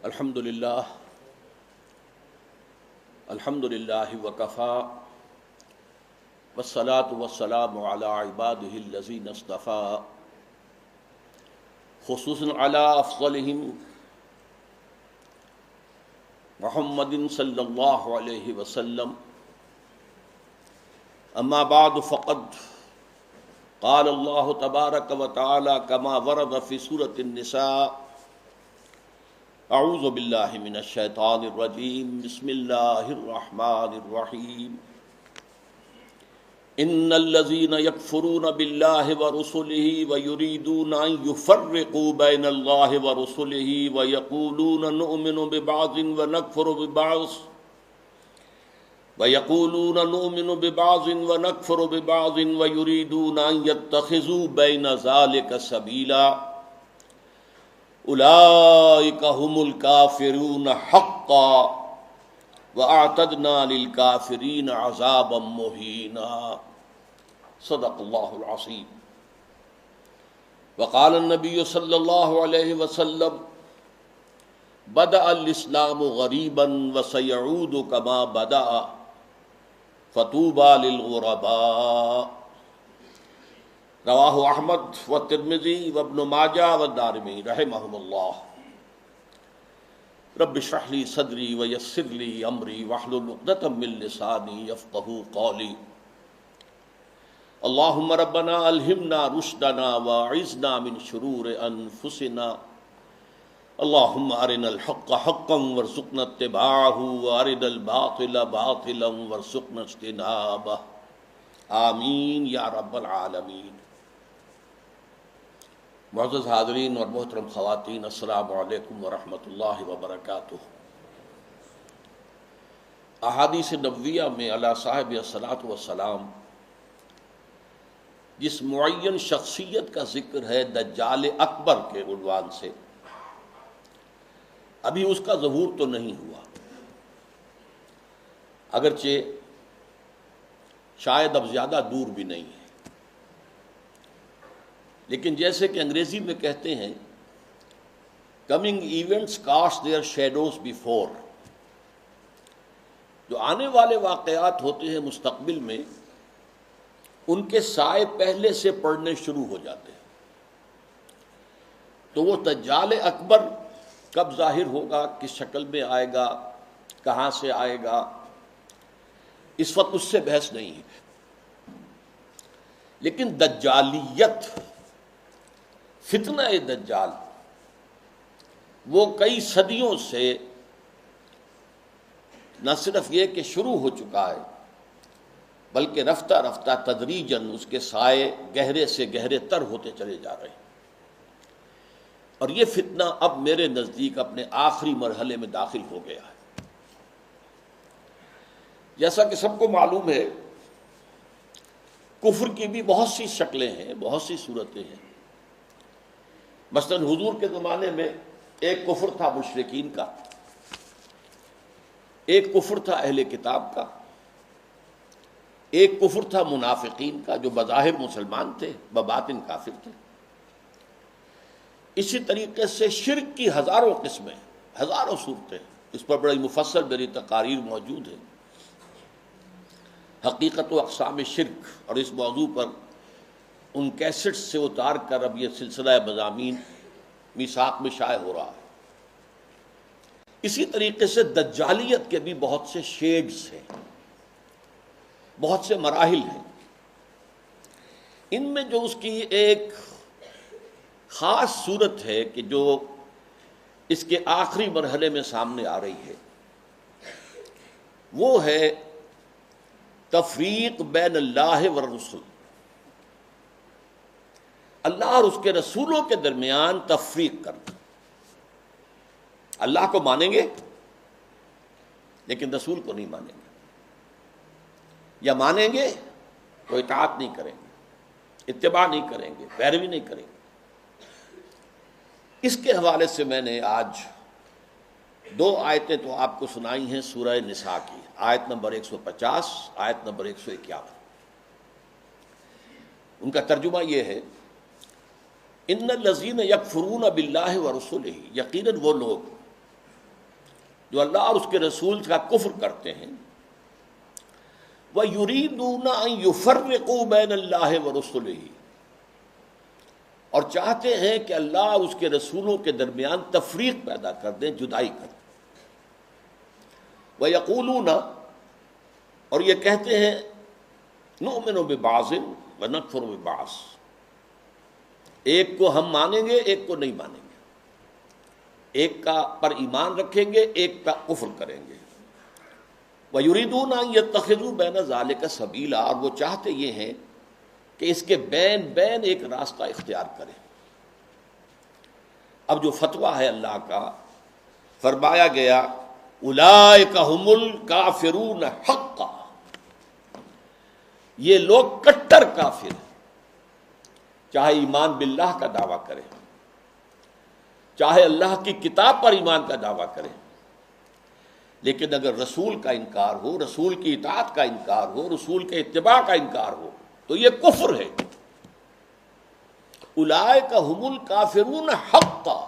الحمد للہ وکفیٰ والصلاة والسلام علی عبادہ الذین اصطفیٰ خصوصاً علی افضلہم محمد صلی اللہ علیہ وسلم. اما بعد فقد قال اللہ تبارک و تعالی کما ورد فی سورۃ النساء اعوذ باللہ من الشیطان الرجیم بسم اللہ الرحمن الرحیم ان الذین یکفرون باللہ ورسلہ ویریدون ان یفرقوا بین اللہ ورسلہ ویقولون نؤمن ببعض ونکفر ببعض ویریدون ان یتخذوا بین ذلک سبیلا اولئک هم الکافرون حقا وَأَعْتَدْنَا لِلْكَافِرِينَ عَذَابًا مُهِينًا. صدق اللہ العظیم. وقال النبی صلی اللہ علیہ وسلم بدأ الاسلام غریبا وسيعود كما بدأ فطوبى للغرباء. رواہ احمد والترمذی وابن ماجہ والدارمی رحمہم اللہ. رب اشرح لی صدری ویسر لی امری واحلل عقدۃ من لسانی یفقہوا قولی. اللہم ربنا الہمنا رشدنا واعذنا من شرور انفسنا. اللہم ارنا الحق حقا وارزقنا اتباعہ وارنا الباطل باطلا وارزقنا اجتنابہ. آمین یا رب العالمین. معزز حاضرین اور محترم خواتین، السلام علیکم ورحمۃ اللہ وبرکاتہ. احادیث نبویہ میں علی صاحب الصلاۃ والسلام جس معین شخصیت کا ذکر ہے دجال اکبر کے عنوان سے، ابھی اس کا ظہور تو نہیں ہوا، اگرچہ شاید اب زیادہ دور بھی نہیں ہے، لیکن جیسے کہ انگریزی میں کہتے ہیں coming events cast their shadows before. جو آنے والے واقعات ہوتے ہیں مستقبل میں، ان کے سائے پہلے سے پڑنے شروع ہو جاتے ہیں. تو وہ دجال اکبر کب ظاہر ہوگا، کس شکل میں آئے گا، کہاں سے آئے گا، اس وقت اس سے بحث نہیں ہے. لیکن دجالیت، فتنہ دجال، وہ کئی صدیوں سے نہ صرف یہ کہ شروع ہو چکا ہے، بلکہ رفتہ رفتہ تدریجاً اس کے سائے گہرے سے گہرے تر ہوتے چلے جا رہے ہیں. اور یہ فتنہ اب میرے نزدیک اپنے آخری مرحلے میں داخل ہو گیا ہے. جیسا کہ سب کو معلوم ہے، کفر کی بھی بہت سی شکلیں ہیں، بہت سی صورتیں ہیں. مثلا حضور کے زمانے میں ایک کفر تھا مشرکین کا، ایک کفر تھا اہل کتاب کا، ایک کفر تھا منافقین کا جو بظاہر مسلمان تھے بباطن کافر تھے. اسی طریقے سے شرک کی ہزاروں قسمیں، ہزاروں صورتیں، اس پر بڑی مفصل میری تقاریر موجود ہے، حقیقت و اقسام شرک، اور اس موضوع پر ان کیسٹس سے اتار کر اب یہ سلسلہ مضامین میثاق میں شائع ہو رہا ہے. اسی طریقے سے دجالیت کے بھی بہت سے شیڈز ہیں، بہت سے مراحل ہیں. ان میں جو اس کی ایک خاص صورت ہے کہ جو اس کے آخری مرحلے میں سامنے آ رہی ہے، وہ ہے تفریق بین اللہ والرسل. اللہ اور اس کے رسولوں کے درمیان تفریق کرنا. اللہ کو مانیں گے لیکن رسول کو نہیں مانیں گے، یا مانیں گے تو اطاعت نہیں کریں گے، اتباع نہیں کریں گے، پیروی نہیں کریں گے. اس کے حوالے سے میں نے آج دو آیتیں تو آپ کو سنائی ہیں سورہ نساء کی، آیت نمبر 150، آیت نمبر 151. ان کا ترجمہ یہ ہے، ان الذین یکفرون باللہ ورسلہ، یقیناً وہ لوگ جو اللہ اور اس کے رسول کا کفر کرتے ہیں، وَيُرِيدُونَ أَن يُفَرِّقُوا بَيْنَ اللَّهِ وَرُسُلِهِ، اور چاہتے ہیں کہ اللہ اور اس کے رسولوں کے درمیان تفریق پیدا کر دیں، جدائی کر دیں۔ وَيَقُولُونَ، اور یہ کہتے ہیں، نُؤْمِنُ بِبَعْضٍ وَنَكْفُرُ بِبَعْضٍ، ایک کو ہم مانیں گے ایک کو نہیں مانیں گے، ایک کا پر ایمان رکھیں گے ایک کا کفر کریں گے۔ وَيُرِيدُونَ أَن يَتَّخِذُوا بَيْنَ ذَلِكَ سَبِيلًا، اور وہ چاہتے یہ ہیں کہ اس کے بین ایک راستہ اختیار کریں۔ اب جو فتویٰ ہے اللہ کا، فرمایا گیا اولئک ھم الکافرون حقا، یہ لوگ کٹر کافر ہیں، چاہے ایمان باللہ کا دعویٰ کریں، چاہے اللہ کی کتاب پر ایمان کا دعویٰ کریں، لیکن اگر رسول کا انکار ہو، رسول کی اطاعت کا انکار ہو، رسول کے اتباع کا انکار ہو تو یہ کفر ہے۔ اولئک ھم الکافرون حقا،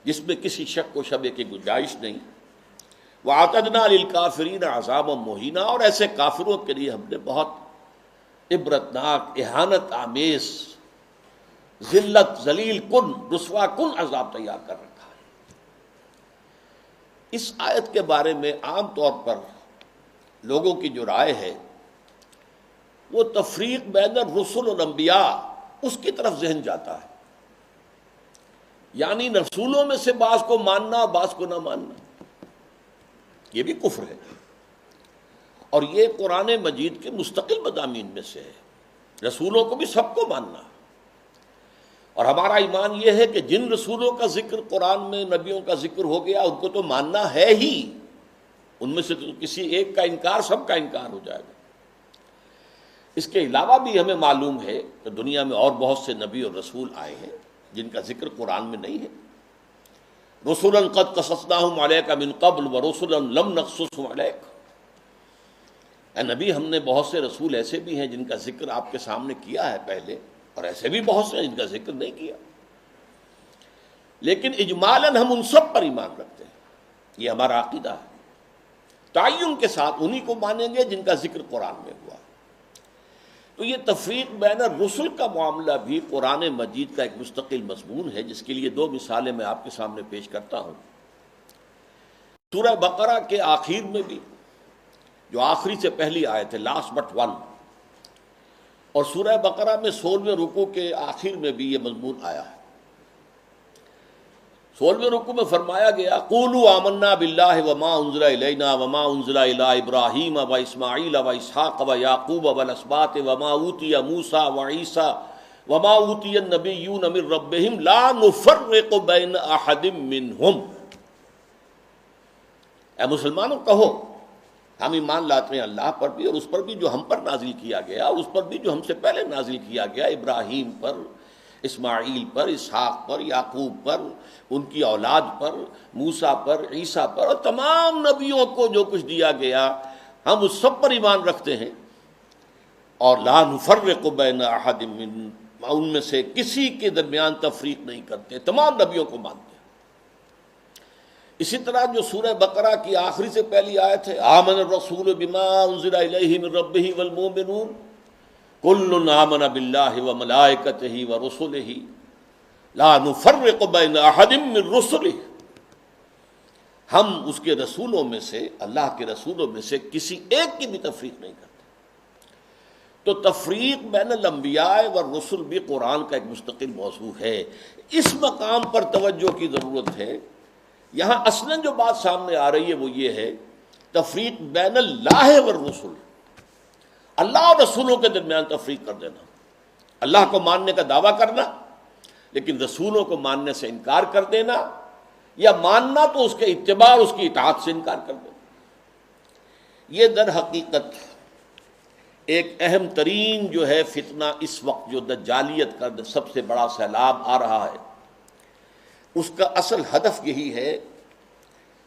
جس میں کسی شک و شبہ کی گنجائش نہیں۔ وَأَعْتَدْنَا لِلْكَافِرِينَ عَذَابًا مُهِينًا، اور ایسے کافروں کے لیے ہم نے بہت عبرتناک، اہانت آمیز، ذلت، ذلیل کن، رسوا کن عذاب تیار کر رکھا ہے۔ اس آیت کے بارے میں عام طور پر لوگوں کی جو رائے ہے وہ تفریق بین الرسل والانبیاء، اس کی طرف ذہن جاتا ہے، یعنی رسولوں میں سے بعض کو ماننا بعض کو نہ ماننا، یہ بھی کفر ہے، اور یہ قرآن مجید کے مستقل مضامین میں سے ہے۔ رسولوں کو بھی سب کو ماننا، اور ہمارا ایمان یہ ہے کہ جن رسولوں کا ذکر قرآن میں، نبیوں کا ذکر ہو گیا، ان کو تو ماننا ہے ہی، ان میں سے تو کسی ایک کا انکار سب کا انکار ہو جائے گا۔ اس کے علاوہ بھی ہمیں معلوم ہے کہ دنیا میں اور بہت سے نبی اور رسول آئے ہیں جن کا ذکر قرآن میں نہیں ہے۔ رسولا قد قصصناہم علیک من قبل ورسلا لم نقصصہم علیک، اے نبی ہم نے بہت سے رسول ایسے بھی ہیں جن کا ذکر آپ کے سامنے کیا ہے پہلے، اور ایسے بھی بہت سے ہیں جن کا ذکر نہیں کیا، لیکن اجمالاً ہم ان سب پر ایمان رکھتے ہیں، یہ ہمارا عقیدہ ہے۔ تعین کے ساتھ انہی کو مانیں گے جن کا ذکر قرآن میں ہوا۔ تو یہ تفریق بین الرسل کا معاملہ بھی قرآن مجید کا ایک مستقل مضمون ہے، جس کے لیے دو مثالیں میں آپ کے سامنے پیش کرتا ہوں۔ سورہ بقرہ کے آخر میں بھی، جو آخری سے پہلی آیت ہے، لاسٹ بٹ ون، اور سورہ بقرہ میں 16ویں رکوع کے آخر میں بھی یہ مضمون آیا ہے۔ 16ویں رکوع میں فرمایا گیا قولوا آمنا باللہ وما انزل الینا وما انزل الی ابراہیم واسماعیل واسحاق ویعقوب والاسباط وما اوتی موسیٰ وعیسیٰ وما اوتی النبیون من ربہم لا نفرق بین احد منہم۔ اے مسلمانوں کہو ہم ایمان لاتے ہیں اللہ پر بھی، اور اس پر بھی جو ہم پر نازل کیا گیا، اور اس پر بھی جو ہم سے پہلے نازل کیا گیا، ابراہیم پر، اسماعیل پر، اسحاق پر، یعقوب پر، ان کی اولاد پر، موسیٰ پر، عیسیٰ پر، اور تمام نبیوں کو جو کچھ دیا گیا ہم اس سب پر ایمان رکھتے ہیں، اور لا نفرق بین احد من، ان میں سے کسی کے درمیان تفریق نہیں کرتے، تمام نبیوں کو مانتے ہیں۔ اسی طرح جو سورہ بقرہ کی آخری سے پہلی آیت ہے آمن الرسول بما انزل الیہ من ربہ والمؤمنون کل آمن باللہ وملائکتہ ورسلہ لا نفرق بین احد من رسلہ، ہم اس کے رسولوں میں سے، اللہ کے رسولوں میں سے کسی ایک کی بھی تفریق نہیں کرتے۔ تو تفریق بین الانبیاء والرسل بھی قرآن کا ایک مستقل موضوع ہے۔ اس مقام پر توجہ کی ضرورت ہے۔ یہاں اصلاً جو بات سامنے آ رہی ہے وہ یہ ہے تفریق بین اللہ والرسل، اللہ اور رسولوں کے درمیان تفریق کر دینا، اللہ کو ماننے کا دعویٰ کرنا لیکن رسولوں کو ماننے سے انکار کر دینا، یا ماننا تو اس کے اتباع اور اس کی اطاعت سے انکار کر دینا۔ یہ در حقیقت ایک اہم ترین جو ہے فتنہ اس وقت جو دجالیت کا سب سے بڑا سیلاب آ رہا ہے، اس کا اصل ہدف یہی ہے،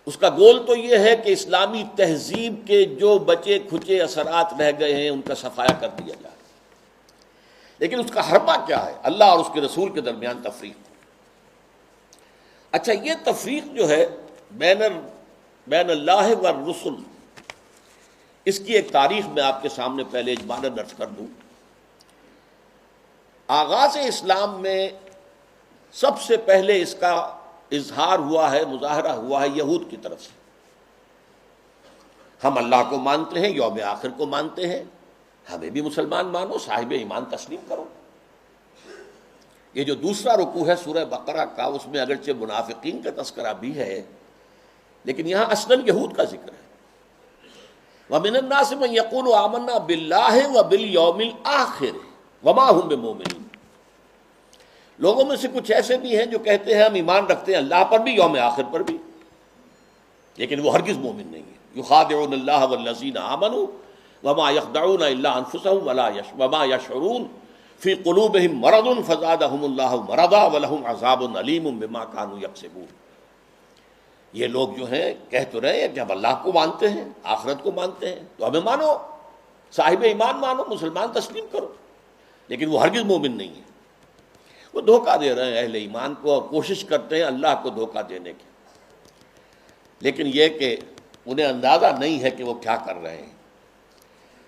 اس کا گول تو یہ ہے کہ اسلامی تہذیب کے جو بچے کھچے اثرات رہ گئے ہیں ان کا صفایا کر دیا جائے، لیکن اس کا حربہ کیا ہے؟ اللہ اور اس کے رسول کے درمیان تفریق۔ اچھا، یہ تفریق جو ہے بین اللہ والرسل، اس کی ایک تاریخ میں آپ کے سامنے پہلے اجمالاً درج کر دوں۔ آغاز اسلام میں سب سے پہلے اس کا اظہار ہوا ہے، مظاہرہ ہوا ہے یہود کی طرف سے۔ ہم اللہ کو مانتے ہیں، یوم آخر کو مانتے ہیں، ہمیں بھی مسلمان مانو، صاحب ایمان تسلیم کرو۔ یہ جو دوسرا رکوع ہے سورہ بقرہ کا، اس میں اگرچہ منافقین کا تذکرہ بھی ہے، لیکن یہاں اصلاً یہود کا ذکر ہے۔ وَمِنَ النَّاسِ مَن يَقُولُ آمَنَّا بِاللَّهِ وَبِالْيَوْمِ الْآخِرِ وَمَا هُمْ بِمُؤْمِنِينَ۔ لوگوں میں سے کچھ ایسے بھی ہیں جو کہتے ہیں ہم ایمان رکھتے ہیں اللہ پر بھی، یوم آخر پر بھی، لیکن وہ ہرگز مومن نہیں ہے۔ یخادعون اللہ والذین آمنوا وما یخدعون الا انفسهم وما یشعرون فی قلوبہم مرض فزادہم اللہ مرضا ولہم عذاب علیم بما کانوا یکسبون۔ یہ لوگ جو ہیں کہہ تو رہے ہیں کہ ہم اللہ کو مانتے ہیں، آخرت کو مانتے ہیں، تو ہمیں مانو، صاحب ایمان مانو، مسلمان تسلیم کرو، لیکن وہ ہرگز مومن نہیں ہے۔ وہ دھوکہ دے رہے ہیں اہل ایمان کو اور کوشش کرتے ہیں اللہ کو دھوکہ دینے کی، لیکن یہ کہ انہیں اندازہ نہیں ہے کہ وہ کیا کر رہے ہیں۔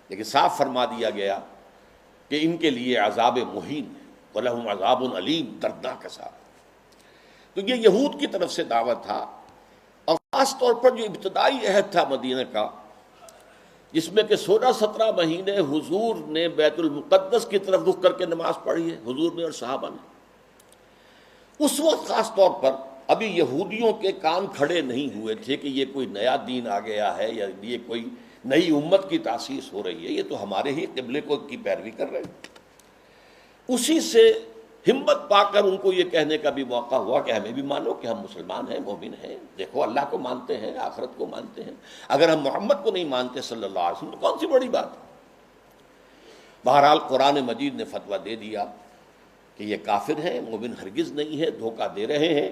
لیکن صاف فرما دیا گیا کہ ان کے لیے عذاب مہین ہے، وَلَهُمْ عَذَابٌ عَلِيمٌ، دردناک عذاب۔ تو یہ یہود کی طرف سے دعوت تھا، اور خاص طور پر جو ابتدائی عہد تھا مدینہ کا، جس میں کہ 16-17 مہینے حضور نے بیت المقدس کی طرف رخ کر کے نماز پڑھی ہے، حضور نے اور صحابہ نے۔ اس وقت خاص طور پر ابھی یہودیوں کے کان کھڑے نہیں ہوئے تھے کہ یہ کوئی نیا دین آ گیا ہے یا یہ کوئی نئی امت کی تاسیس ہو رہی ہے، یہ تو ہمارے ہی قبلے کی پیروی کر رہے ہیں۔ اسی سے ہمت پا کر ان کو یہ کہنے کا بھی موقع ہوا کہ ہمیں بھی مانو کہ ہم مسلمان ہیں، مومن ہیں، دیکھو اللہ کو مانتے ہیں، آخرت کو مانتے ہیں، اگر ہم محمد کو نہیں مانتے صلی اللہ علیہ وسلم تو کون سی بڑی بات ہے۔ بہرحال قرآن مجید نے فتویٰ دے دیا کہ یہ کافر ہیں، مومن ہرگز نہیں ہے، دھوکہ دے رہے ہیں،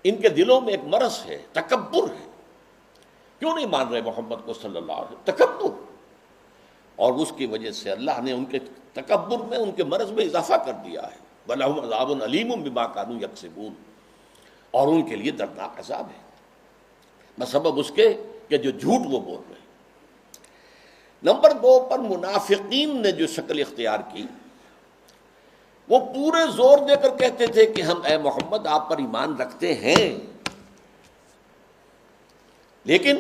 ان کے دلوں میں ایک مرض ہے، تکبر ہے۔ کیوں نہیں مان رہے محمد کو صلی اللہ علیہ وسلم؟ تکبر، اور اس کی وجہ سے اللہ نے ان کے تکبر میں، ان کے مرض میں اضافہ کر دیا ہے۔ وَلَهُمْ عَذَابٌ عَلِيمٌ بِمَا كَانُوا يَكْسِبُونَ، اور ان کے لیے دردناک عذاب ہے بسبب اس کے کہ جو جھوٹ وہ بول رہے ہیں۔ نمبر 2 پر منافقین نے جو شکل اختیار کی، وہ پورے زور دے کر کہتے تھے کہ ہم اے محمد آپ پر ایمان رکھتے ہیں، لیکن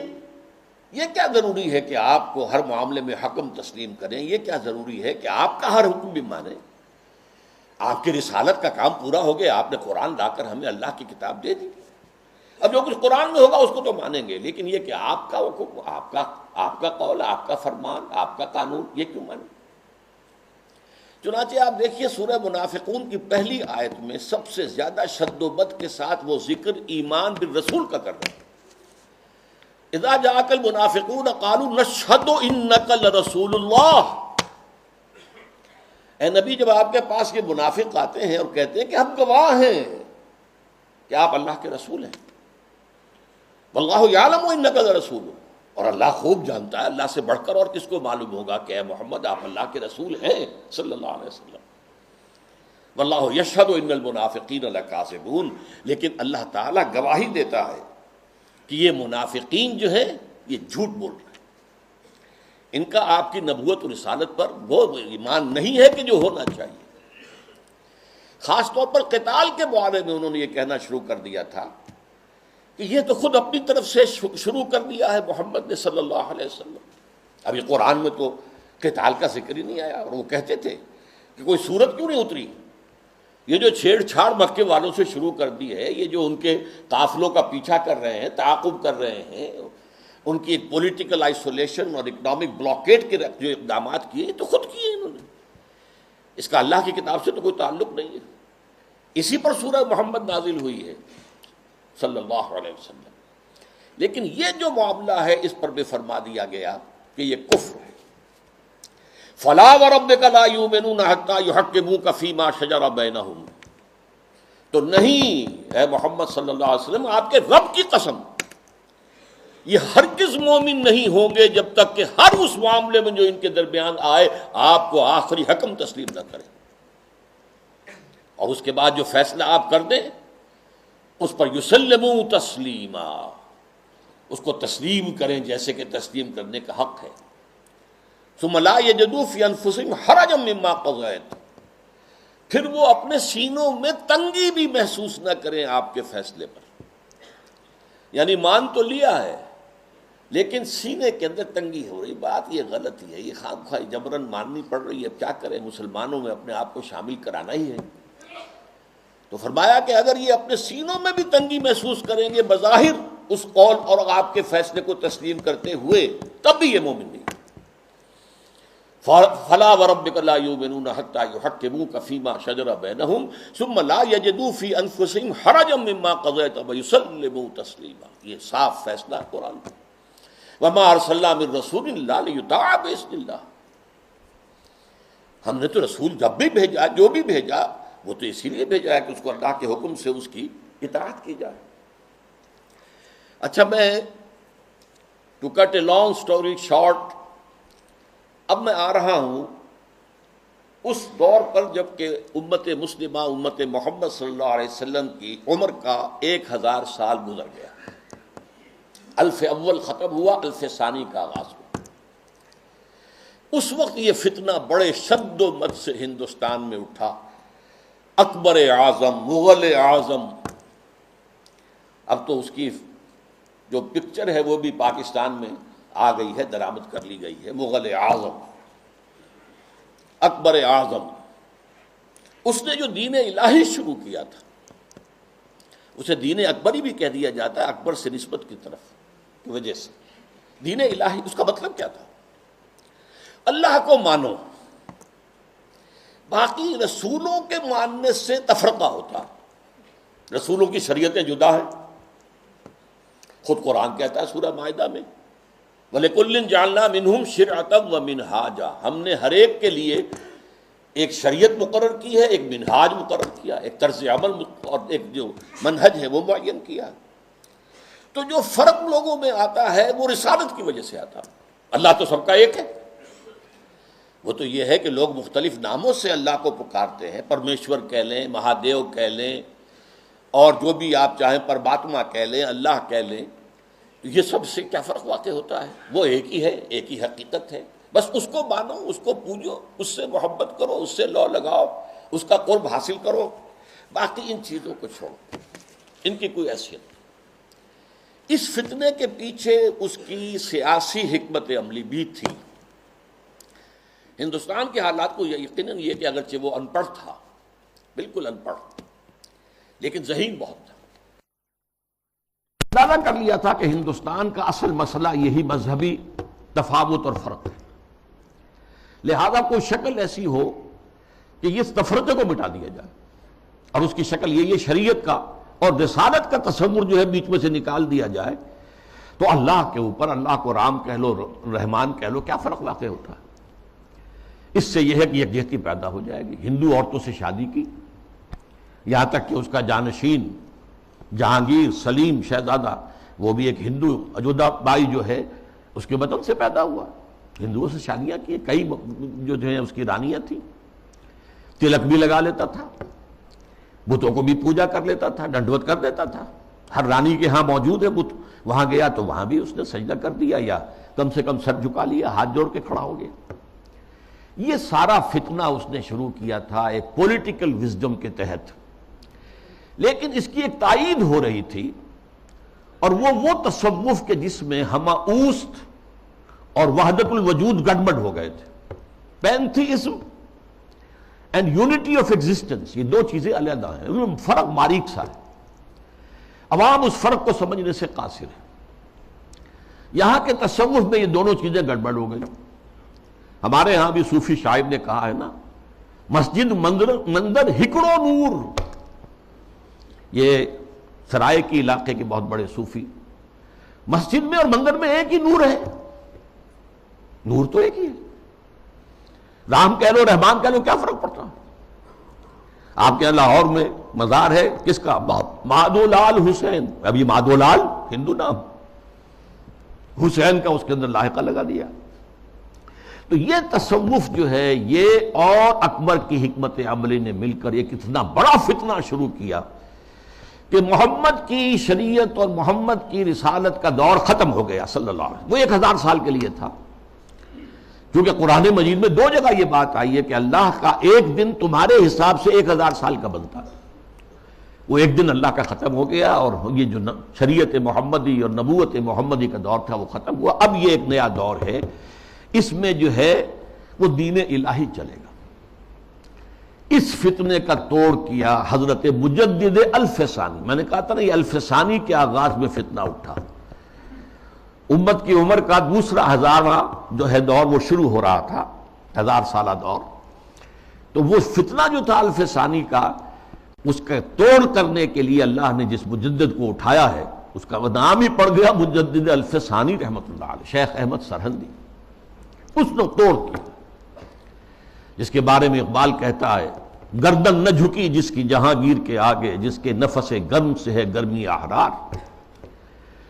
یہ کیا ضروری ہے کہ آپ کو ہر معاملے میں حکم تسلیم کریں؟ یہ کیا ضروری ہے کہ آپ کا ہر حکم بھی مانیں؟ آپ کی رسالت کا کام پورا ہو گیا، آپ نے قرآن لا کر ہمیں اللہ کی کتاب دے دی، اب جو کچھ قرآن میں ہوگا اس کو تو مانیں گے، لیکن یہ کہ آپ کا حکم، آپ کا قول، آپ کا فرمان، آپ کا قانون، یہ کیوں مانیں؟ چنانچہ آپ دیکھیے سورہ منافقون کی پہلی آیت میں سب سے زیادہ شد و بد کے ساتھ وہ ذکر ایمان بالرسول کا کر رہے ہیں۔ اذا جاءک المنافقون قالوا نشہد انک لرسول اللہ۔ اے نبی، جب آپ کے پاس یہ منافق آتے ہیں اور کہتے ہیں کہ ہم گواہ ہیں کہ آپ اللہ کے رسول ہیں، واللہ یعلم انک لرسول، اور اللہ خوب جانتا ہے، اللہ سے بڑھ کر اور کس کو معلوم ہوگا کہ اے محمد آپ اللہ کے رسول ہیں صلی اللہ علیہ وسلم۔ واللہ یشہد ان المنافقین لکاذبون، لیکن اللہ تعالیٰ گواہی دیتا ہے کہ یہ منافقین جو ہیں یہ جھوٹ بول رہے ہیں، ان کا آپ کی نبوت و رسالت پر وہ ایمان نہیں ہے کہ جو ہونا چاہیے۔ خاص طور پر قتال کے بارے میں انہوں نے یہ کہنا شروع کر دیا تھا کہ یہ تو خود اپنی طرف سے شروع کر دیا ہے محمد نے صلی اللہ علیہ وسلم۔ ابھی قرآن میں تو قتال کا ذکر ہی نہیں آیا، اور وہ کہتے تھے کہ کوئی صورت کیوں نہیں اتری؟ یہ جو چھیڑ چھاڑ مکے والوں سے شروع کر دی ہے، یہ جو ان کے قافلوں کا پیچھا کر رہے ہیں، تعاقب کر رہے ہیں، ان کی ایک پولیٹیکل آئسولیشن اور اکنامک بلاکیٹ کے جو اقدامات کیے تو خود کیے انہوں نے، اس کا اللہ کی کتاب سے تو کوئی تعلق نہیں ہے۔ اسی پر سورہ محمد نازل ہوئی ہے صلی اللہ علیہ وسلم، لیکن یہ جو معاملہ ہے اس پر بھی فرما دیا گیا کہ یہ کفر ہے۔ فَلَا وَرَبِّكَ لَا يُؤْمِنُونَ حَتَّىٰ يُحَكِّمُوكَ فِي مَا شَجَرَ بَيْنَهُمْ، تو نہیں اے محمد صلی اللہ علیہ وسلم، آپ کے رب کی قسم، یہ ہرگز مومن نہیں ہوں گے جب تک کہ ہر اس معاملے میں جو ان کے درمیان آئے آپ کو آخری حکم تسلیم نہ کریں، اور اس کے بعد جو فیصلہ آپ کر دیں اس پر یسلموا تسلیما، اس کو تسلیم کریں جیسے کہ تسلیم کرنے کا حق ہے۔ ثم لا یجدوا فی انفسہم حرجا مما قضیت، پھر وہ اپنے سینوں میں تنگی بھی محسوس نہ کریں آپ کے فیصلے پر، یعنی مان تو لیا ہے لیکن سینے کے اندر تنگی ہو رہی، بات یہ غلط ہی ہے، یہ خام خواہ جبرن ماننی پڑ رہی ہے، اب کیا کریں، مسلمانوں میں اپنے آپ کو شامل کرانا ہی ہے۔ تو فرمایا کہ اگر یہ اپنے سینوں میں بھی تنگی محسوس کریں گے بظاہر اس قول اور آپ کے فیصلے کو تسلیم کرتے ہوئے، تب بھی یہ مومن نہیں۔ فلا وربک لا یؤمنون حتی یحکموک فیما شجر بینہم ثم لا یجدوا فی انفسہم حرجا مما قضیت ویسلموا تسلیما، یہ صاف فیصلہ قرآن کا۔ وما ارسلنا من رسول الا لیطاع باذن اللہ، ہم نے تو رسول جب بھی بھیجا، جو بھی بھیجا، وہ تو اسی لیے بھیجا ہے کہ اس کو اللہ کے حکم سے اس کی اطاعت کی جائے۔ اچھا، میں to cut a long story short, اب میں آ رہا ہوں اس دور پر جب کہ امت مسلمہ، امت محمد صلی اللہ علیہ وسلم کی عمر کا 1000 سال گزر گیا، الف اول ختم ہوا، الف ثانی کا آغاز ہوا۔ اس وقت یہ فتنہ بڑے شد و مد سے ہندوستان میں اٹھا، اکبر اعظم، مغل اعظم، اب تو اس کی جو پکچر ہے وہ بھی پاکستان میں آ گئی ہے، درآمد کر لی گئی ہے، مغل اعظم، اکبر اعظم۔ اس نے جو دین الہی شروع کیا تھا، اسے دین اکبری بھی کہہ دیا جاتا ہے، اکبر سے نسبت کی طرف کی وجہ سے۔ دین الہی، اس کا مطلب کیا تھا؟ اللہ کو مانو، باقی رسولوں کے ماننے سے تفرقہ ہوتا، رسولوں کی شریعتیں جدا ہیں، خود قرآن کہتا ہے سورہ مائدہ میں وَلِكُلٍّ جَعَلْنَا مِنْهُمْ شِرْعَةً وَمِنْهَاجًا، ہم نے ہر ایک کے لیے ایک شریعت مقرر کی ہے، ایک منہاج مقرر کیا، ایک طرز عمل اور ایک جو منہج ہے وہ معین کیا۔ تو جو فرق لوگوں میں آتا ہے وہ رسالت کی وجہ سے آتا، اللہ تو سب کا ایک ہے، وہ تو یہ ہے کہ لوگ مختلف ناموں سے اللہ کو پکارتے ہیں، پرمیشور کہہ لیں، مہادیو کہہ لیں، اور جو بھی آپ چاہیں پرماتما کہہ لیں، اللہ کہہ لیں، یہ سب سے کیا فرق واقع ہوتا ہے؟ وہ ایک ہی ہے، ایک ہی حقیقت ہے، بس اس کو مانو، اس کو پوجو، اس سے محبت کرو، اس سے لو لگاؤ، اس کا قرب حاصل کرو، باقی ان چیزوں کو چھوڑو، ان کی کوئی حیثیت نہیں۔ اس فتنے کے پیچھے اس کی سیاسی حکمت عملی بھی تھی۔ ہندوستان کے حالات کو یقیناً یہ کہ اگرچہ وہ ان پڑھ تھا، بالکل ان پڑھ، لیکن ذہین بہت تھا، اندازہ کر لیا تھا کہ ہندوستان کا اصل مسئلہ یہی مذہبی تفاوت اور فرق ہے، لہذا کوئی شکل ایسی ہو کہ اس تفرقے کو مٹا دیا جائے، اور اس کی شکل یہ شریعت کا اور رسالت کا تصور جو ہے بیچ میں سے نکال دیا جائے، تو اللہ کے اوپر، اللہ کو رام کہہ لو، رحمان کہہ لو، کیا فرق واقع ہوتا ہے؟ اس سے یہ ہے کہ یکجہتی پیدا ہو جائے گی۔ ہندو عورتوں سے شادی کی، یہاں تک کہ اس کا جانشین جہانگیر سلیم شہزادہ، وہ بھی ایک ہندو، اجودھا بائی جو ہے اس کے بدن سے پیدا ہوا، ہندوؤں سے شادیاں کی، کئی جو ہیں اس کی رانیاں تھیں، تلک بھی لگا لیتا تھا، بتوں کو بھی پوجا کر لیتا تھا، ڈنڈوت کر دیتا تھا، ہر رانی کے ہاں موجود ہے بت، وہاں گیا تو وہاں بھی اس نے سجدہ کر دیا، یا کم سے کم سر جھکا لیا، ہاتھ جوڑ کے کھڑا ہو گیا۔ یہ سارا فتنہ اس نے شروع کیا تھا ایک پولیٹیکل وزڈم کے تحت، لیکن اس کی ایک تائید ہو رہی تھی، اور وہ تصوف کے جس میں ہمہ اوست اور وحدت الوجود گڑبڑ ہو گئے تھے، pantheism and unity of existence, یہ دو چیزیں علیحدہ ہیں، ان میں فرق باریک سا ہے، عوام اس فرق کو سمجھنے سے قاصر ہے۔ یہاں کے تصوف میں یہ دونوں چیزیں گڑبڑ ہو گئی۔ ہمارے ہاں بھی صوفی شاعر نے کہا ہے نا، مسجد مندر ہکڑو نور، یہ سرائے کی علاقے کے بہت بڑے صوفی، مسجد میں اور مندر میں ایک ہی نور ہے، نور تو ایک ہی ہے، رام کہہ لو، رحمان کہہ لو، کیا فرق پڑتا؟ آپ کے لاہور میں مزار ہے کس کا؟ مادھو لال حسین، اب یہ مادھو لال ہندو نام، حسین کا اس کے اندر لاحقہ لگا دیا۔ تو یہ تصوف جو ہے، یہ اور اکبر کی حکمت عملی نے مل کر ایک اتنا بڑا فتنہ شروع کیا کہ محمد کی شریعت اور محمد کی رسالت کا دور ختم ہو گیا صلی اللہ علیہ وسلم. وہ 1000 سال کے لیے تھا. کیونکہ قرآن مجید میں 2 جگہ یہ بات آئی ہے کہ اللہ کا ایک دن تمہارے حساب سے 1000 سال کا بنتا ہے. وہ ایک دن اللہ کا ختم ہو گیا اور یہ جو شریعت محمدی اور نبوت محمدی کا دور تھا وہ ختم ہوا. اب یہ ایک نیا دور ہے, اس میں جو ہے وہ دین الہی چلے گا. اس فتنے کا توڑ کیا حضرت مجدد الف ثانی. میں نے کہا تھا نا یہ الف ثانی کے آغاز میں فتنہ اٹھا. امت کی عمر کا دوسرا 1000واں جو ہے دور وہ شروع ہو رہا تھا, 1000 سالہ دور. تو وہ فتنہ جو تھا الف ثانی کا, اس کا توڑ کرنے کے لیے اللہ نے جس مجدد کو اٹھایا ہے اس کا نام ہی پڑ گیا مجدد الف ثانی رحمۃ اللہ علیہ, شیخ احمد سرہندی. اس نے توڑ کیا, جس کے بارے میں اقبال کہتا ہے گردن نہ جھکی جس کی جہانگیر کے آگے, جس کے نفس گرم سے ہے گرمی احرار.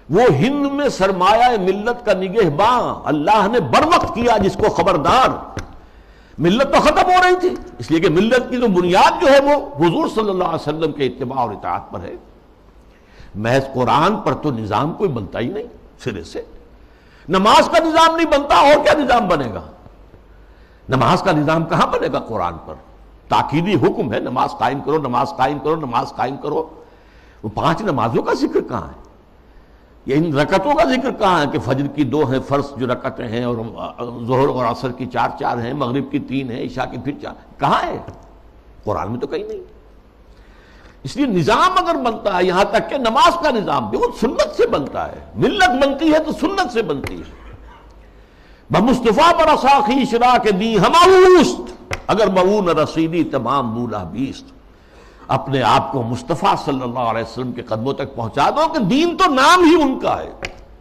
وہ ہند میں سرمایہ ملت کا نگہباں, اللہ نے بر وقت کیا جس کو خبردار. ملت تو ختم ہو رہی تھی, اس لیے کہ ملت کی تو بنیاد جو ہے وہ حضور صلی اللہ علیہ وسلم کے اتباع اور اطاعت پر ہے. محض قرآن پر تو نظام کوئی بنتا ہی نہیں سرے سے. نماز کا نظام نہیں بنتا, اور کیا نظام بنے گا؟ نماز کا نظام کہاں بنے گا قرآن پر؟ تاکیدی حکم ہے نماز قائم کرو, نماز قائم کرو, نماز قائم کرو. وہ 5 نمازوں کا ذکر کہاں ہے؟ یہ ان رکعتوں کا ذکر کہاں ہے کہ فجر کی 2 ہیں فرض جو رکعتیں ہیں, اور ظہر اور عصر کی 4 ہیں, مغرب کی 3 ہیں, عشاء کی پھر 4. کہاں ہے قرآن میں؟ تو کہیں نہیں. اس لیے نظام اگر بنتا ہے, یہاں تک کہ نماز کا نظام بھی وہ سنت سے بنتا ہے. ملت بنتی ہے تو سنت سے بنتی ہے. بمصطفیٰ پر اساخی شرا کے دی ہماوست, اگر مؤون رسیدی تمام بولا بیست. اپنے آپ کو مصطفیٰ صلی اللہ علیہ وسلم کے قدموں تک پہنچا دو کہ دین تو نام ہی ان کا ہے.